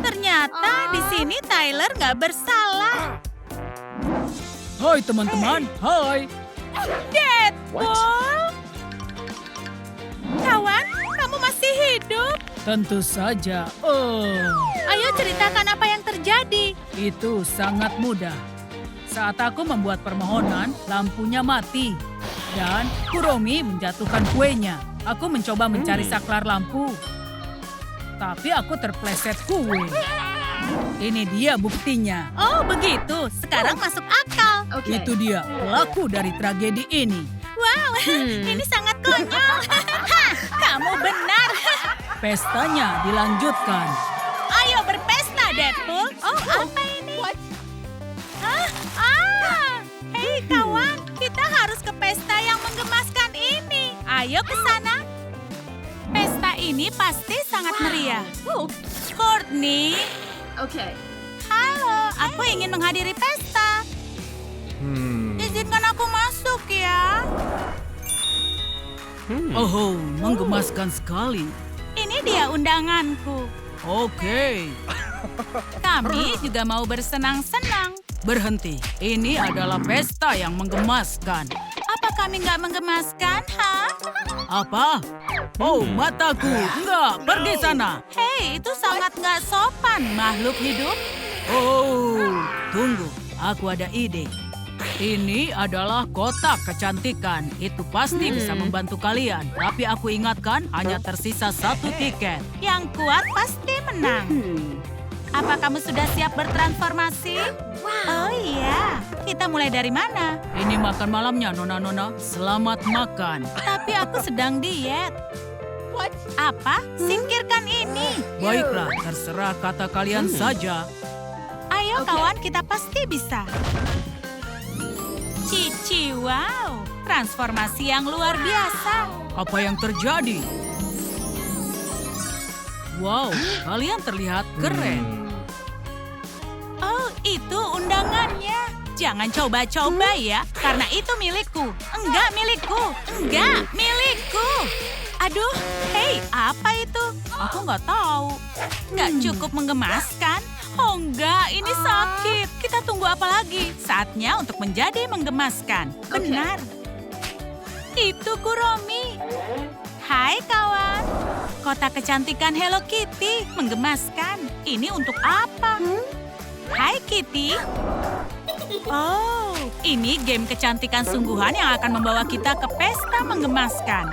Speaker 2: Ternyata di sini Tyler nggak bersalah.
Speaker 1: Hai teman-teman, hai.
Speaker 2: Deadpool! Kawan, kamu masih hidup?
Speaker 1: Tentu saja. Oh,
Speaker 2: Ayo ceritakan apa yang terjadi.
Speaker 1: itu sangat mudah. Saat aku membuat permohonan, lampunya mati. Dan Kuromi menjatuhkan kuenya. Aku mencoba mencari saklar lampu. Tapi aku terpleset kue. Ini dia buktinya.
Speaker 2: Oh, begitu. Sekarang masuk akal.
Speaker 1: Itu dia pelaku dari tragedi ini.
Speaker 2: Wow, ini sangat konyol. Hah, kamu benar.
Speaker 1: Pestanya dilanjutkan.
Speaker 2: Ayo berpesta, Deadpool. Oh, apa ini? Hei kawan, kita harus ke pesta yang menggemaskan ini. Ayo ke sana. Pesta ini pasti sangat meriah. Courtney. Halo, aku ingin menghadiri pesta. Izinkan aku masuk ya.
Speaker 1: Oh, menggemaskan sekali.
Speaker 2: Ini dia undanganku.
Speaker 1: Oke,
Speaker 2: Kami juga mau bersenang-senang.
Speaker 1: berhenti. Ini adalah pesta yang menggemaskan.
Speaker 2: Apa kami nggak menggemaskan, ha?
Speaker 1: Apa? Oh, mataku. Enggak, pergi sana.
Speaker 2: Hei, itu sangat nggak sopan, makhluk hidup.
Speaker 1: Oh, tunggu. Aku ada ide. Ini adalah kotak kecantikan. Itu pasti bisa membantu kalian. Tapi aku ingatkan, hanya tersisa 1 tiket.
Speaker 2: Yang kuat pasti menang. Apa kamu sudah siap bertransformasi? Oh iya, kita mulai dari mana?
Speaker 1: Ini makan malamnya, Nona-Nona. Selamat makan.
Speaker 2: Tapi aku sedang diet. Apa? Singkirkan ini.
Speaker 1: Baiklah, terserah kata kalian saja.
Speaker 2: Ayo kawan, kita pasti bisa. Cici, wow. Transformasi yang luar biasa.
Speaker 1: Apa yang terjadi? Wow, kalian terlihat keren.
Speaker 2: Oh, itu undangannya. Jangan coba-coba ya, karena itu milikku. Enggak milikku, enggak milikku. Aduh, hei, apa itu? Aku nggak tahu. Nggak cukup menggemaskan. Oh enggak, ini sakit. Kita tunggu apa lagi? Saatnya untuk menjadi menggemaskan. Benar. Itu Kuromi. Hai kawan. Kotak kecantikan Hello Kitty. Menggemaskan. Ini untuk apa? Hai Kitty. Oh, ini game kecantikan sungguhan yang akan membawa kita ke pesta menggemaskan.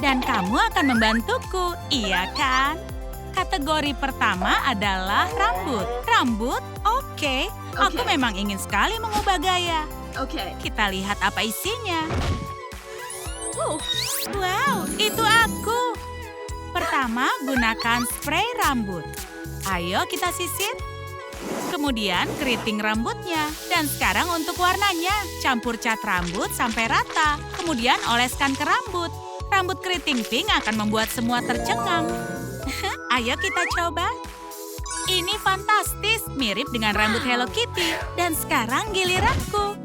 Speaker 2: Dan kamu akan membantuku, iya kan? Kategori pertama adalah rambut. Rambut? Oke. Aku memang ingin sekali mengubah gaya. Kita lihat apa isinya. Wow, itu aku. Pertama, gunakan spray rambut. Ayo kita sisir. Kemudian keriting rambutnya. Dan sekarang untuk warnanya. Campur cat rambut sampai rata. Kemudian oleskan ke rambut. Rambut keriting pink akan membuat semua tercengang. Ayo kita coba. Ini fantastis, mirip dengan rambut Hello Kitty. Dan sekarang giliranku.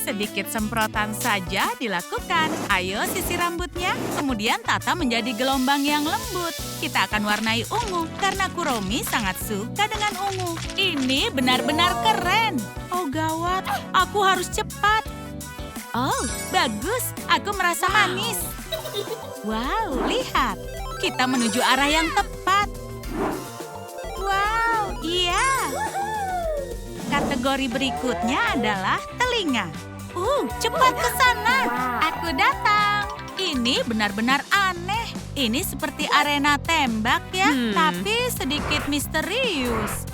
Speaker 2: Sedikit semprotan saja dilakukan. Ayo sisir rambutnya, kemudian tata menjadi gelombang yang lembut. Kita akan warnai ungu, karena Kuromi sangat suka dengan ungu. Ini benar-benar keren. Oh gawat, aku harus cepat. Oh, bagus. Aku merasa manis. Wow, lihat. Kita menuju arah yang tepat. Wow, iya. Kategori berikutnya adalah telinga. Cepat ke sana. Aku datang. Ini benar-benar aneh. Ini seperti arena tembak ya, tapi sedikit misterius.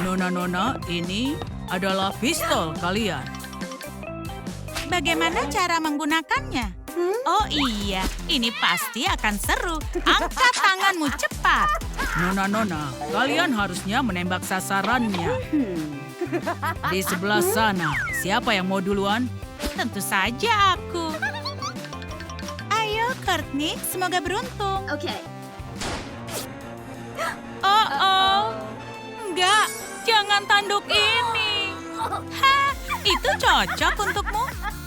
Speaker 1: Nona-nona, ini adalah pistol kalian.
Speaker 2: Bagaimana cara menggunakannya? Oh iya, ini pasti akan seru. Angkat tanganmu cepat.
Speaker 1: Nona-nona, kalian harusnya menembak sasarannya. Di sebelah sana, siapa yang mau duluan?
Speaker 2: Tentu saja aku. Ayo, Courtney, semoga beruntung. Oh, enggak, jangan tanduk ini. Hah, itu cocok untukmu.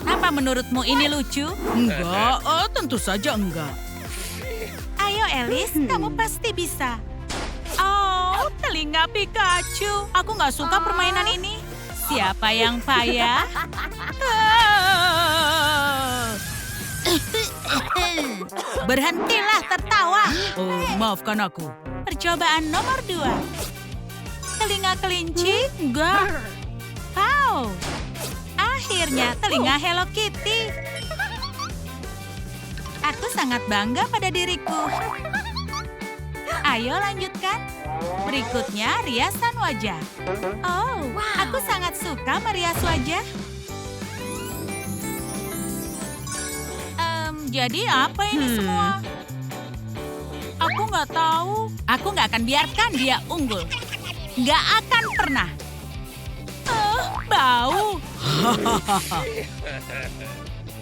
Speaker 2: Apa menurutmu ini lucu?
Speaker 1: Enggak, tentu saja enggak.
Speaker 2: Ayo Alice, kamu pasti bisa. Oh, telinga Pikachu. Aku nggak suka permainan ini. Siapa yang payah? Berhentilah tertawa.
Speaker 1: Oh, maafkan aku.
Speaker 2: Percobaan nomor 2. Telinga kelinci? Enggak. Wow. Akhirnya telinga Hello Kitty. Aku sangat bangga pada diriku. Ayo lanjutkan. Berikutnya riasan wajah. Oh, aku sangat suka merias wajah. Jadi apa ini semua? Aku nggak tahu. Aku nggak akan biarkan dia unggul. Nggak akan pernah. Bau.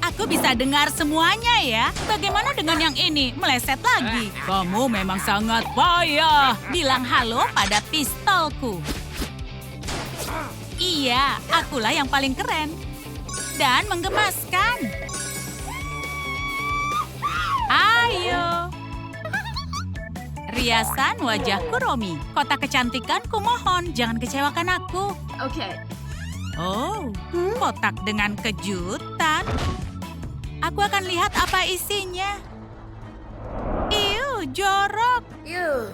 Speaker 2: Aku bisa dengar semuanya ya. Bagaimana dengan yang ini? Meleset lagi.
Speaker 1: Kamu memang sangat payah.
Speaker 2: Bilang halo pada pistolku. Iya, akulah yang paling keren. Dan menggemaskan. Ayo. Riasan wajah Kuromi. Kotak kecantikan kumohon, jangan kecewakan aku.
Speaker 4: Okay.
Speaker 2: Oh, kotak dengan kejutan. Aku akan lihat apa isinya. Iu, jorok.
Speaker 4: Ew.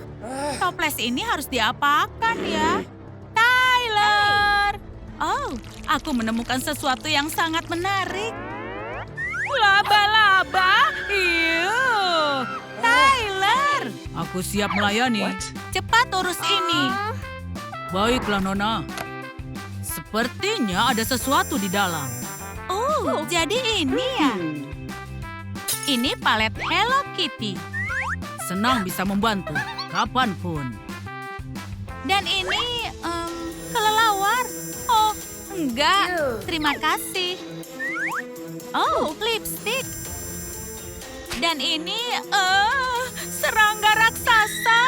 Speaker 2: Toples ini harus diapakan ya? Tyler! Oh, aku menemukan sesuatu yang sangat menarik. Laba-laba? Iu! Tyler!
Speaker 1: Aku siap melayani.
Speaker 2: Cepat urus ini.
Speaker 1: Baiklah, Nona. Sepertinya ada sesuatu di dalam.
Speaker 2: Oh, jadi ini ya? Ini palet Hello Kitty.
Speaker 1: Senang bisa membantu, kapanpun.
Speaker 2: Dan ini, kelelawar. Oh, enggak.
Speaker 4: Ew.
Speaker 2: Terima kasih. Oh, lipstick. Dan ini, serangga raksasa.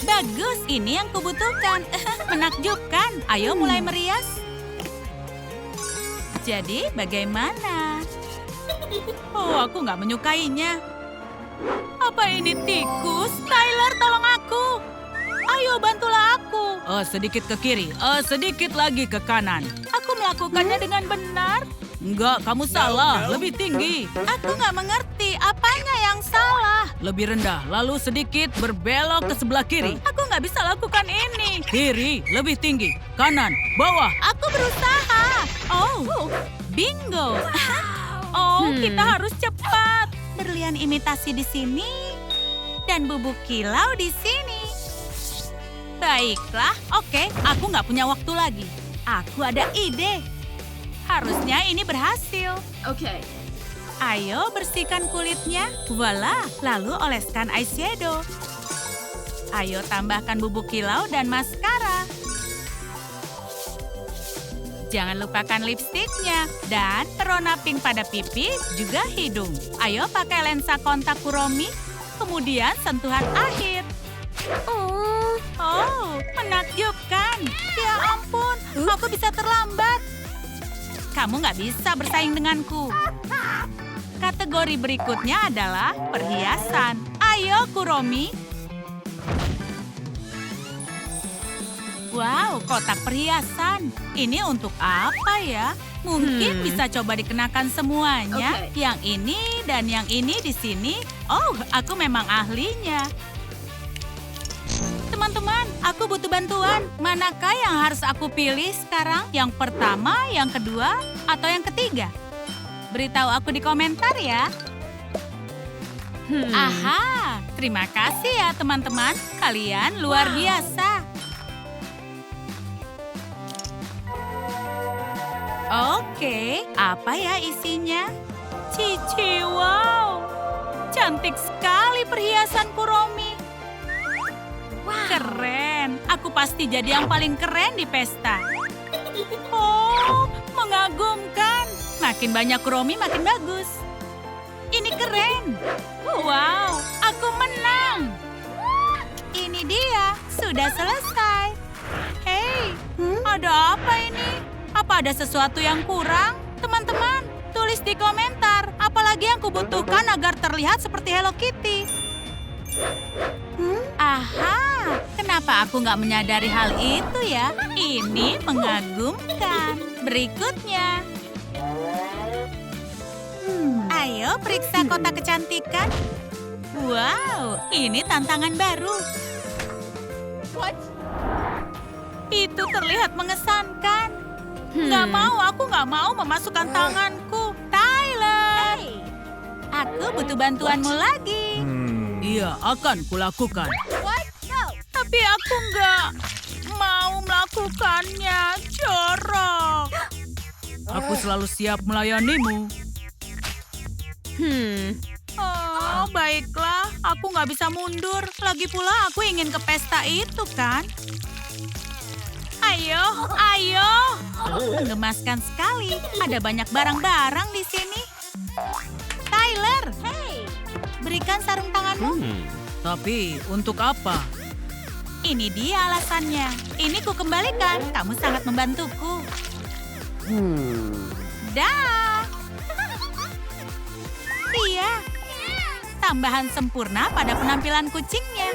Speaker 2: Bagus, ini yang kubutuhkan. Menakjubkan. Ayo mulai merias. Jadi, bagaimana? Oh, aku nggak menyukainya. Apa ini tikus? Tyler, tolong aku. Ayo, bantulah aku.
Speaker 1: Sedikit ke kiri, sedikit lagi ke kanan.
Speaker 2: Aku melakukannya dengan benar.
Speaker 1: Enggak, kamu salah. Lebih tinggi.
Speaker 2: Aku nggak mengerti. Apanya yang salah?
Speaker 1: Lebih rendah, lalu sedikit berbelok ke sebelah kiri.
Speaker 2: Aku nggak bisa lakukan ini.
Speaker 1: Kiri, lebih tinggi. Kanan, bawah.
Speaker 2: Aku berusaha. Oh, bingo. Oh, kita harus cepat. Berlian imitasi di sini dan bubuk kilau di sini. Baiklah, oke. Aku nggak punya waktu lagi. Aku ada ide. Harusnya ini berhasil.
Speaker 4: Okay.
Speaker 2: Ayo bersihkan kulitnya. Voila, lalu oleskan eyeshadow. Ayo tambahkan bubuk kilau dan maskara. Jangan lupakan lipstiknya. Dan perona pink pada pipi, juga hidung. Ayo pakai lensa kontak Kuromi. Kemudian sentuhan akhir. Oh, menakjubkan. Ya ampun, aku bisa terlambat. Kamu nggak bisa bersaing denganku. Kategori berikutnya adalah perhiasan. Ayo, Kuromi. Wow, kotak perhiasan. Ini untuk apa ya? Mungkin bisa coba dikenakan semuanya.
Speaker 4: Oke.
Speaker 2: Yang ini dan yang ini di sini. Oh, aku memang ahlinya. Teman-teman, aku butuh bantuan. Manakah yang harus aku pilih sekarang? Yang pertama, yang kedua, atau yang ketiga? Beritahu aku di komentar ya. Aha, terima kasih ya teman-teman. Kalian luar biasa. Oke, apa ya isinya? Cici, wow. Cantik sekali perhiasan Kuromi. Keren, aku pasti jadi yang paling keren di pesta. Oh, mengagumkan. Makin banyak Kuromi makin bagus. Ini keren. Wow, aku menang. Ini dia, sudah selesai. Hei, ada apa ini? Apa ada sesuatu yang kurang? Teman-teman, tulis di komentar. Apalagi yang kubutuhkan agar terlihat seperti Hello Kitty. Aha, kenapa aku nggak menyadari hal itu ya? Ini mengagumkan. Berikutnya. Ayo periksa kotak kecantikan. Wow, ini tantangan baru. Itu terlihat mengesankan. Aku nggak mau memasukkan tanganku. Tyler, aku butuh bantuanmu lagi.
Speaker 1: Iya, akan kulakukan.
Speaker 2: Tapi aku nggak mau melakukannya. Jorok.
Speaker 1: Aku selalu siap melayanimu.
Speaker 2: Oh, baiklah. Aku nggak bisa mundur. Lagi pula aku ingin ke pesta itu, kan? Ayo, ayo. Menggemaskan sekali. Ada banyak barang-barang di sini. Tyler, berikan sarung tanganmu.
Speaker 1: Tapi untuk apa?
Speaker 2: Ini dia alasannya. Ini ku kembalikan. Kamu sangat membantuku. Dah. Iya. Tambahan sempurna pada penampilan kucingnya.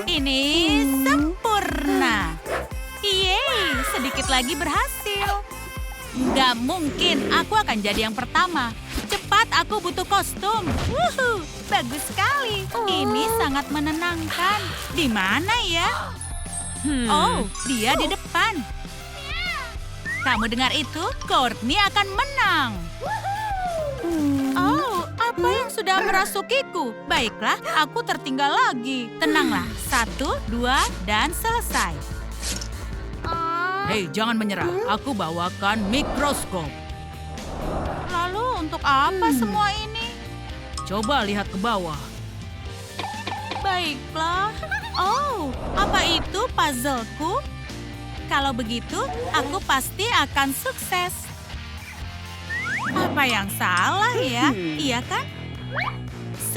Speaker 2: Ini sempurna. Yeay, sedikit lagi berhasil. Nggak mungkin, aku akan jadi yang pertama. Cepat, aku butuh kostum. Wuhu, bagus sekali. Ini sangat menenangkan. Di mana ya? Oh, dia di depan. Kamu dengar itu? Courtney akan menang. Oh, apa yang sudah merasukiku? Baiklah, aku tertinggal lagi. Tenanglah, 1, 2, dan selesai.
Speaker 1: Hei, jangan menyerah. Aku bawakan mikroskop.
Speaker 2: Lalu untuk apa semua ini?
Speaker 1: Coba lihat ke bawah.
Speaker 2: Baiklah. Oh, apa itu puzzleku? Kalau begitu, aku pasti akan sukses. Apa yang salah ya? Iya kan?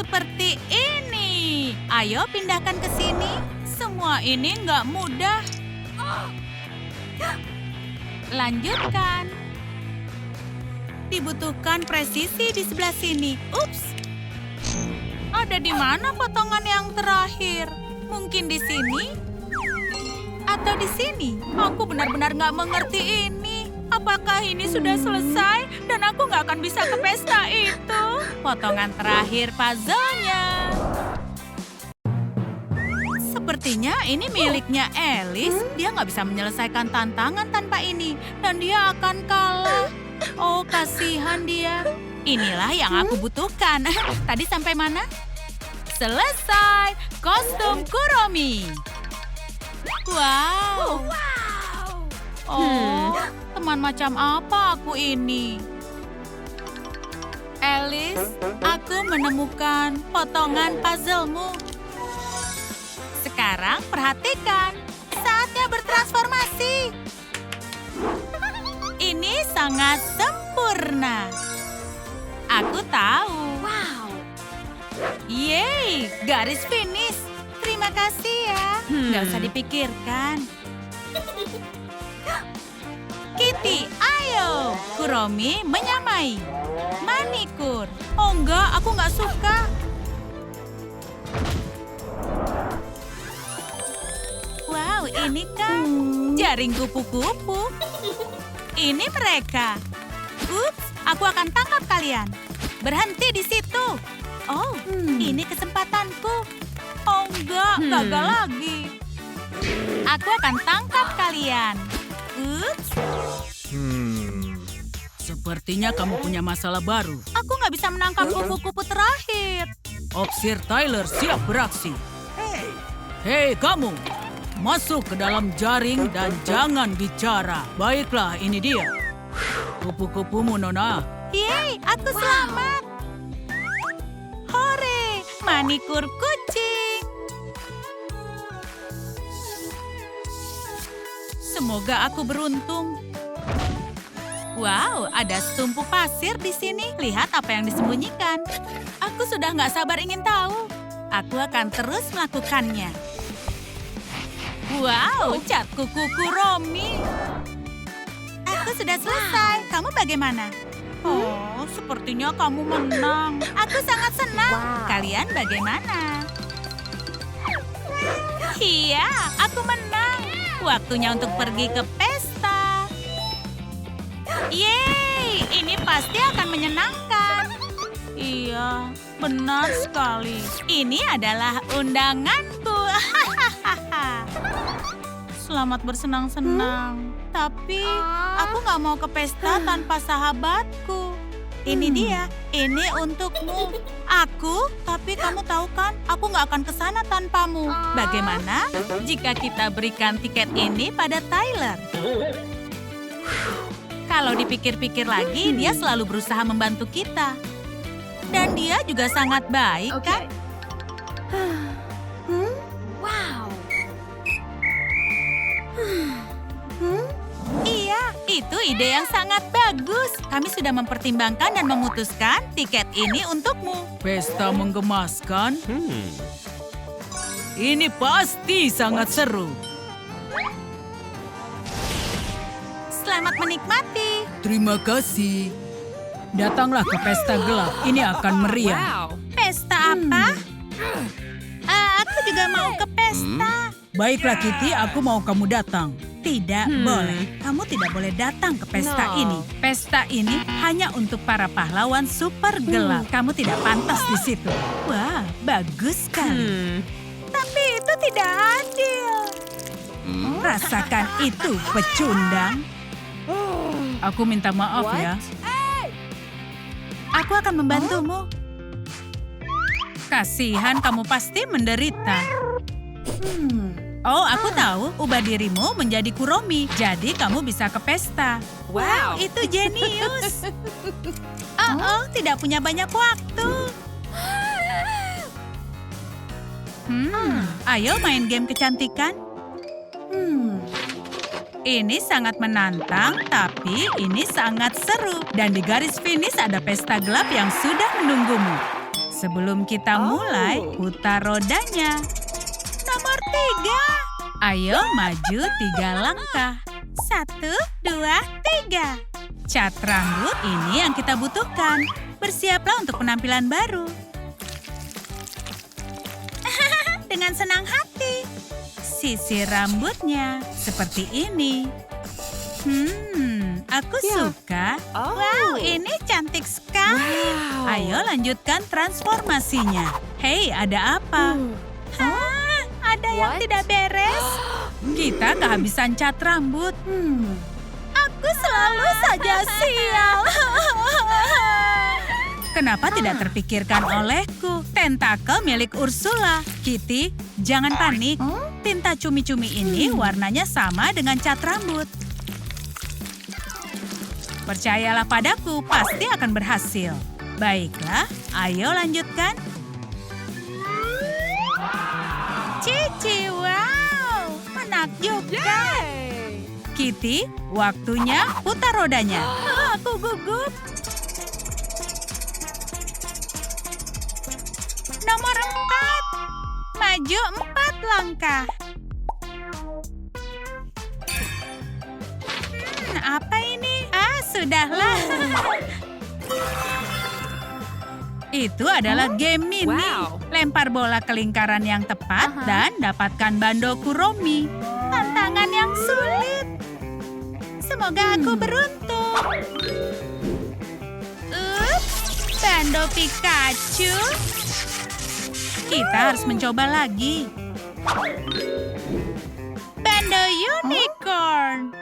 Speaker 2: Seperti ini. Ayo pindahkan ke sini. Semua ini nggak mudah. Lanjutkan. Dibutuhkan presisi di sebelah sini. Ups. Ada di mana potongan yang terakhir? Mungkin di sini? Atau di sini? Aku benar-benar nggak mengerti ini. Apakah ini sudah selesai dan aku nggak akan bisa ke pesta itu? Potongan terakhir puzzle-nya. Sepertinya ini miliknya Alice. Dia nggak bisa menyelesaikan tantangan tanpa ini. Dan dia akan kalah. Oh, kasihan dia. Inilah yang aku butuhkan. Tadi sampai mana? Selesai. Kostum Kuromi. Wow. Oh, teman macam apa aku ini? Alice, aku menemukan potongan puzzlemu. Sekarang perhatikan. Saatnya bertransformasi. Ini sangat sempurna. Aku tahu. Wow. Yeay, garis finish. Terima kasih ya. Nggak usah dipikirkan. Kitty, ayo. Kuromi menyamai. Manikur. Oh enggak, aku nggak suka. Wow, ini kan jaring kupu-kupu. Ini mereka. Ups, aku akan tangkap kalian. Berhenti di situ. Oh, ini kesempatanku. Oh enggak, gagal lagi. Aku akan tangkap kalian. Ups.
Speaker 1: Sepertinya kamu punya masalah baru.
Speaker 2: Aku nggak bisa menangkap kupu-kupu terakhir.
Speaker 1: Opsir Tyler siap beraksi. Hei kamu, masuk ke dalam jaring dan jangan bicara. Baiklah, ini dia. Kupu-kupumu, Nona.
Speaker 2: Yeay, aku selamat. Hore, manikur kucing. Semoga aku beruntung. Wow, ada setumpu pasir di sini. Lihat apa yang disembunyikan. Aku sudah nggak sabar ingin tahu. Aku akan terus melakukannya. Wow, cat kuku Romi. Aku sudah selesai. Kamu bagaimana? Oh, sepertinya kamu menang. Aku sangat senang. Kalian bagaimana? Iya, aku menang. Waktunya untuk pergi ke pesta. Yeay, ini pasti akan menyenangkan. Iya, benar sekali. Ini adalah undanganku. Selamat bersenang-senang. Tapi aku nggak mau ke pesta tanpa sahabatku. Ini dia, ini untukmu. Tapi kamu tahu kan, aku nggak akan ke sana tanpamu. Bagaimana jika kita berikan tiket ini pada Tyler? Kalau dipikir-pikir lagi, dia selalu berusaha membantu kita. Dan dia juga sangat baik, kan? Iya, itu ide yang sangat bagus. Kami sudah mempertimbangkan dan memutuskan tiket ini untukmu.
Speaker 1: Pesta menggemaskan. Ini pasti sangat seru.
Speaker 2: Selamat menikmati.
Speaker 1: Terima kasih. Datanglah ke pesta gelap. Ini akan meriah.
Speaker 2: Pesta apa? Aku juga mau ke pesta.
Speaker 1: Baiklah Kitty, aku mau kamu datang.
Speaker 2: Tidak boleh. Kamu tidak boleh datang ke pesta ini. Pesta ini hanya untuk para pahlawan super gelap. Kamu tidak pantas di situ. Wah, bagus sekali. Tapi itu tidak adil. Rasakan itu, pecundang.
Speaker 1: Aku minta maaf ya.
Speaker 2: Aku akan membantumu. Kasihan, kamu pasti menderita. Oh, aku tahu. Ubah dirimu menjadi Kuromi. Jadi kamu bisa ke pesta. Wow, itu jenius. Tidak punya banyak waktu. Ayo main game kecantikan. Ini sangat menantang, tapi ini sangat seru. Dan di garis finish ada pesta gelap yang sudah menunggumu. Sebelum kita mulai, putar rodanya. Nomor 3. Ayo maju 3 langkah. 1, 2, 3. Cat rambut ini yang kita butuhkan. Bersiaplah untuk penampilan baru. Dengan senang hati. Sisir rambutnya seperti ini. Aku suka. Wow, ini cantik sekali. Ayo lanjutkan transformasinya. Hei, ada apa? Ada yang tidak beres. Kita kehabisan cat rambut. Aku selalu saja sial. Kenapa tidak terpikirkan olehku? Tentakel milik Ursula. Kitty, jangan panik. Tinta cumi-cumi ini warnanya sama dengan cat rambut. Percayalah padaku, pasti akan berhasil. Baiklah, ayo lanjutkan. Cici, wow, menakjubkan. Kitty, waktunya putar rodanya. Aku gugup. Nomor 4. Maju 4 langkah. Apa ini? Sudahlah. Itu adalah game mini. Lempar bola ke lingkaran yang tepat dan dapatkan bando Kuromi. Tantangan yang sulit. Semoga aku beruntung. Bando Pikachu. Kita harus mencoba lagi. Bando unicorn.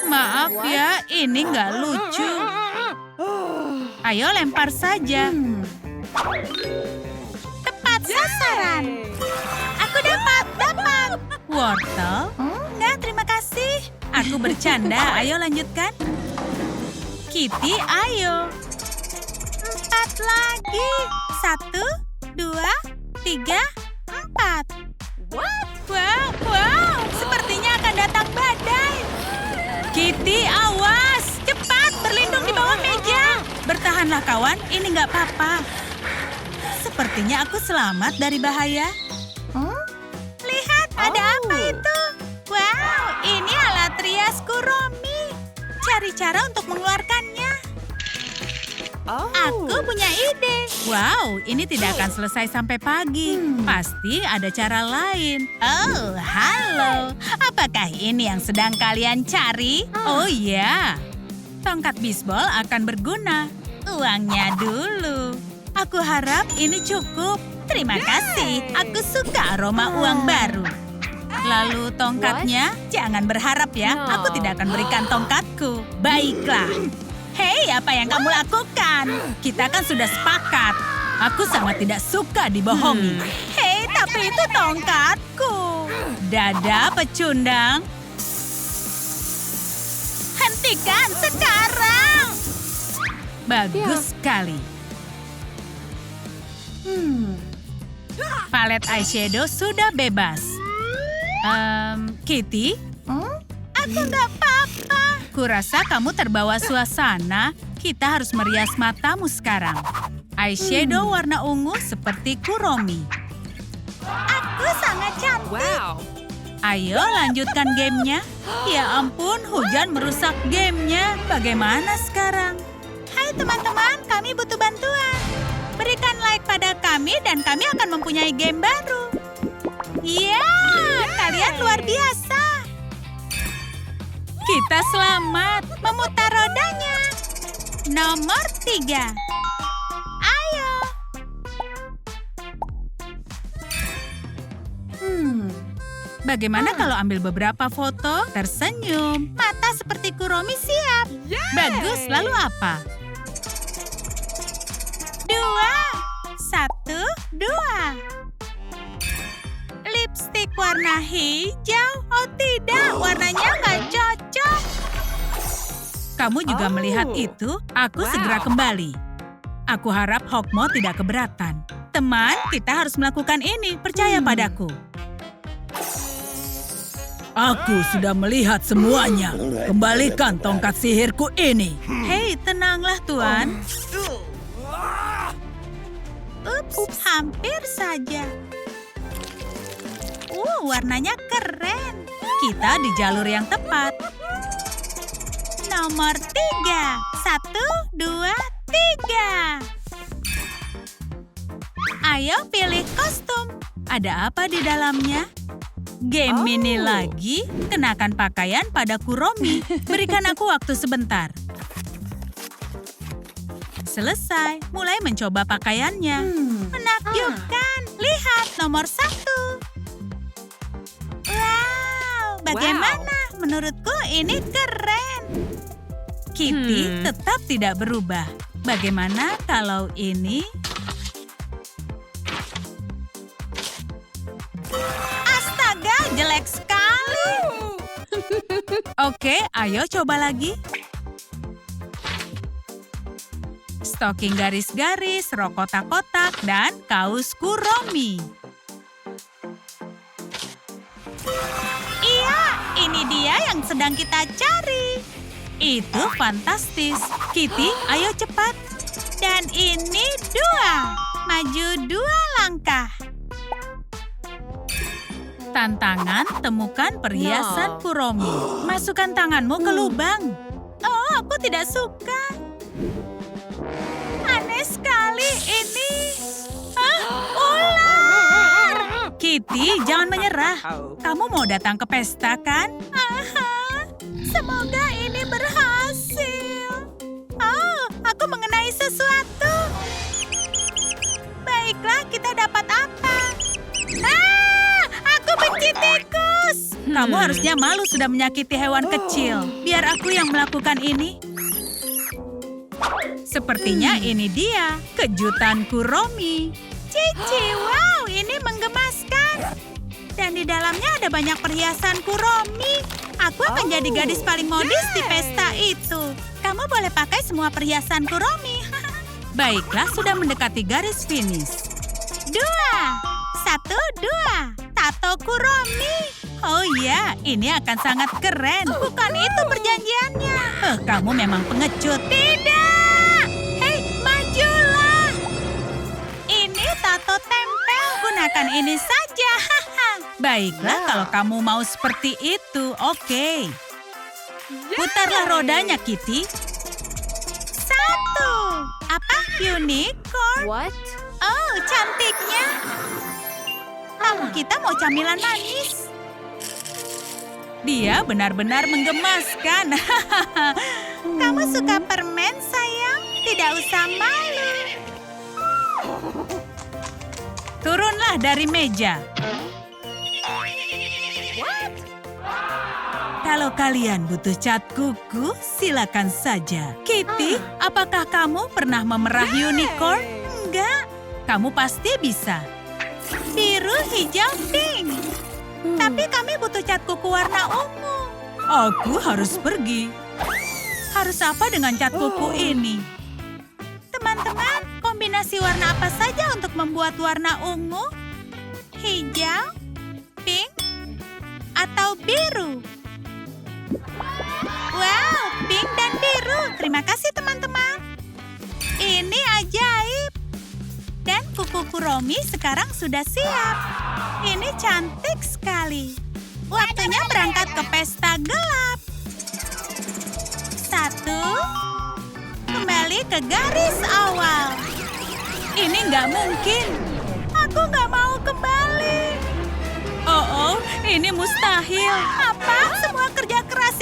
Speaker 2: Maaf ya, ini nggak lucu. Ayo lempar saja. Tepat sasaran. Aku dapat. Wortel? Nggak, terima kasih. Aku bercanda, ayo lanjutkan. Kitty, ayo. 4 lagi. 1, 2, 3, 4. Wow, sepertinya akan datang badai. Kitty, awas! Cepat, berlindung di bawah meja. Bertahanlah kawan, ini nggak apa-apa. Sepertinya aku selamat dari bahaya. Lihat, emas Kuromi. Cari cara untuk mengeluarkannya. Aku punya ide. Wow, ini tidak akan selesai sampai pagi. Pasti ada cara lain. Oh, halo. Apakah ini yang sedang kalian cari? Oh ya, tongkat bisbol akan berguna. Uangnya dulu. Aku harap ini cukup. Terima kasih. Aku suka aroma uang baru. Lalu tongkatnya, jangan berharap ya. Aku tidak akan berikan tongkatku. Baiklah. Hei, apa yang kamu lakukan? Kita kan sudah sepakat. Aku sangat tidak suka dibohongi. Hei, tapi itu tongkatku. Dada pecundang. Hentikan sekarang. Bagus sekali. Palet eyeshadow sudah bebas. Kitty? Aku nggak apa-apa. Kurasa kamu terbawa suasana. Kita harus merias matamu sekarang. Eyeshadow warna ungu seperti Kuromi. Aku sangat cantik. Ayo lanjutkan gamenya. Ya ampun, hujan merusak gamenya. Bagaimana sekarang? Hai teman-teman, kami butuh bantuan. Berikan like pada kami dan kami akan mempunyai game baru. Ya, kalian luar biasa. Kita selamat memutar rodanya. Nomor 3. Ayo. Bagaimana kalau ambil beberapa foto tersenyum? Mata seperti Kuromi siap. Bagus, lalu apa? 2, 1, 2. Lipstik warna hijau. Oh tidak, warnanya nggak cocok. Kamu juga melihat itu? Aku segera kembali. Aku harap Hokmo tidak keberatan. Teman, kita harus melakukan ini. Percaya padaku. Aku sudah melihat semuanya. Kembalikan tongkat sihirku ini. Hei, tenanglah, Tuan. Ups, hampir saja. Warnanya keren. Kita di jalur yang tepat. Nomor 3. 1, 2, 3. Ayo pilih kostum. Ada apa di dalamnya? Game mini lagi. Kenakan pakaian pada Kuromi. Berikan aku waktu sebentar. Selesai. Mulai mencoba pakaiannya. Menakjubkan. Lihat nomor 1. Wow, bagaimana? Menurutku ini keren. Kitty tetap tidak berubah. Bagaimana kalau ini? Astaga, jelek sekali. Oke, ayo coba lagi. Stocking garis-garis, rok kotak-kotak, dan kaos Kuromi. Iya, ini dia yang sedang kita cari. Itu fantastis. Kitty, ayo cepat. Dan ini 2. Maju 2 langkah. Tantangan, temukan perhiasan Kuromi. Masukkan tanganmu ke lubang. Oh, aku tidak suka. Aneh sekali ini. Ular! Kitty, jangan menyerah. Kamu mau datang ke pesta, kan? Semoga ini berhasil. Oh, aku mengenai sesuatu. Baiklah, kita dapat apa? Aku benci tikus. Kamu harusnya malu sudah menyakiti hewan kecil. Biar aku yang melakukan ini. Sepertinya ini dia, kejutan Kuromi. Cici, wow, ini menggemaskan. Dan di dalamnya ada banyak perhiasan Kuromi. Aku akan jadi gadis paling modis di pesta itu. Kamu boleh pakai semua perhiasan Kuromi. Baiklah, sudah mendekati garis finish. 2, 1, 2. Tato Kuromi. Oh ya, ini akan sangat keren. Bukan itu perjanjiannya. Kamu memang pengecut. Tidak! Hei, majulah. Ini tato tempel. Gunakan ini saja. Baiklah, kalau kamu mau seperti itu, oke. Putarlah rodanya, Kitty. 1. Apa? Unicorn?
Speaker 4: What?
Speaker 2: Oh, cantiknya. Tamu kita mau camilan manis. Dia benar-benar menggemaskan. Kamu suka permen, sayang? Tidak usah malu. Turunlah dari meja. Kalau kalian butuh cat kuku, silakan saja. Kitty, apakah kamu pernah memerah unicorn? Enggak. Kamu pasti bisa. Biru, hijau, pink. Tapi kami butuh cat kuku warna ungu. Aku harus pergi. Harus apa dengan cat kuku ini? Teman-teman, kombinasi warna apa saja untuk membuat warna ungu? Hijau, pink, atau biru? Wow, pink dan biru. Terima kasih, teman-teman. Ini ajaib. Dan kuku Romi sekarang sudah siap. Ini cantik sekali. Waktunya berangkat ke pesta gelap. 1. Kembali ke garis awal. Ini nggak mungkin. Aku nggak mau kembali. Oh, ini mustahil. Apa? Semua kerja keras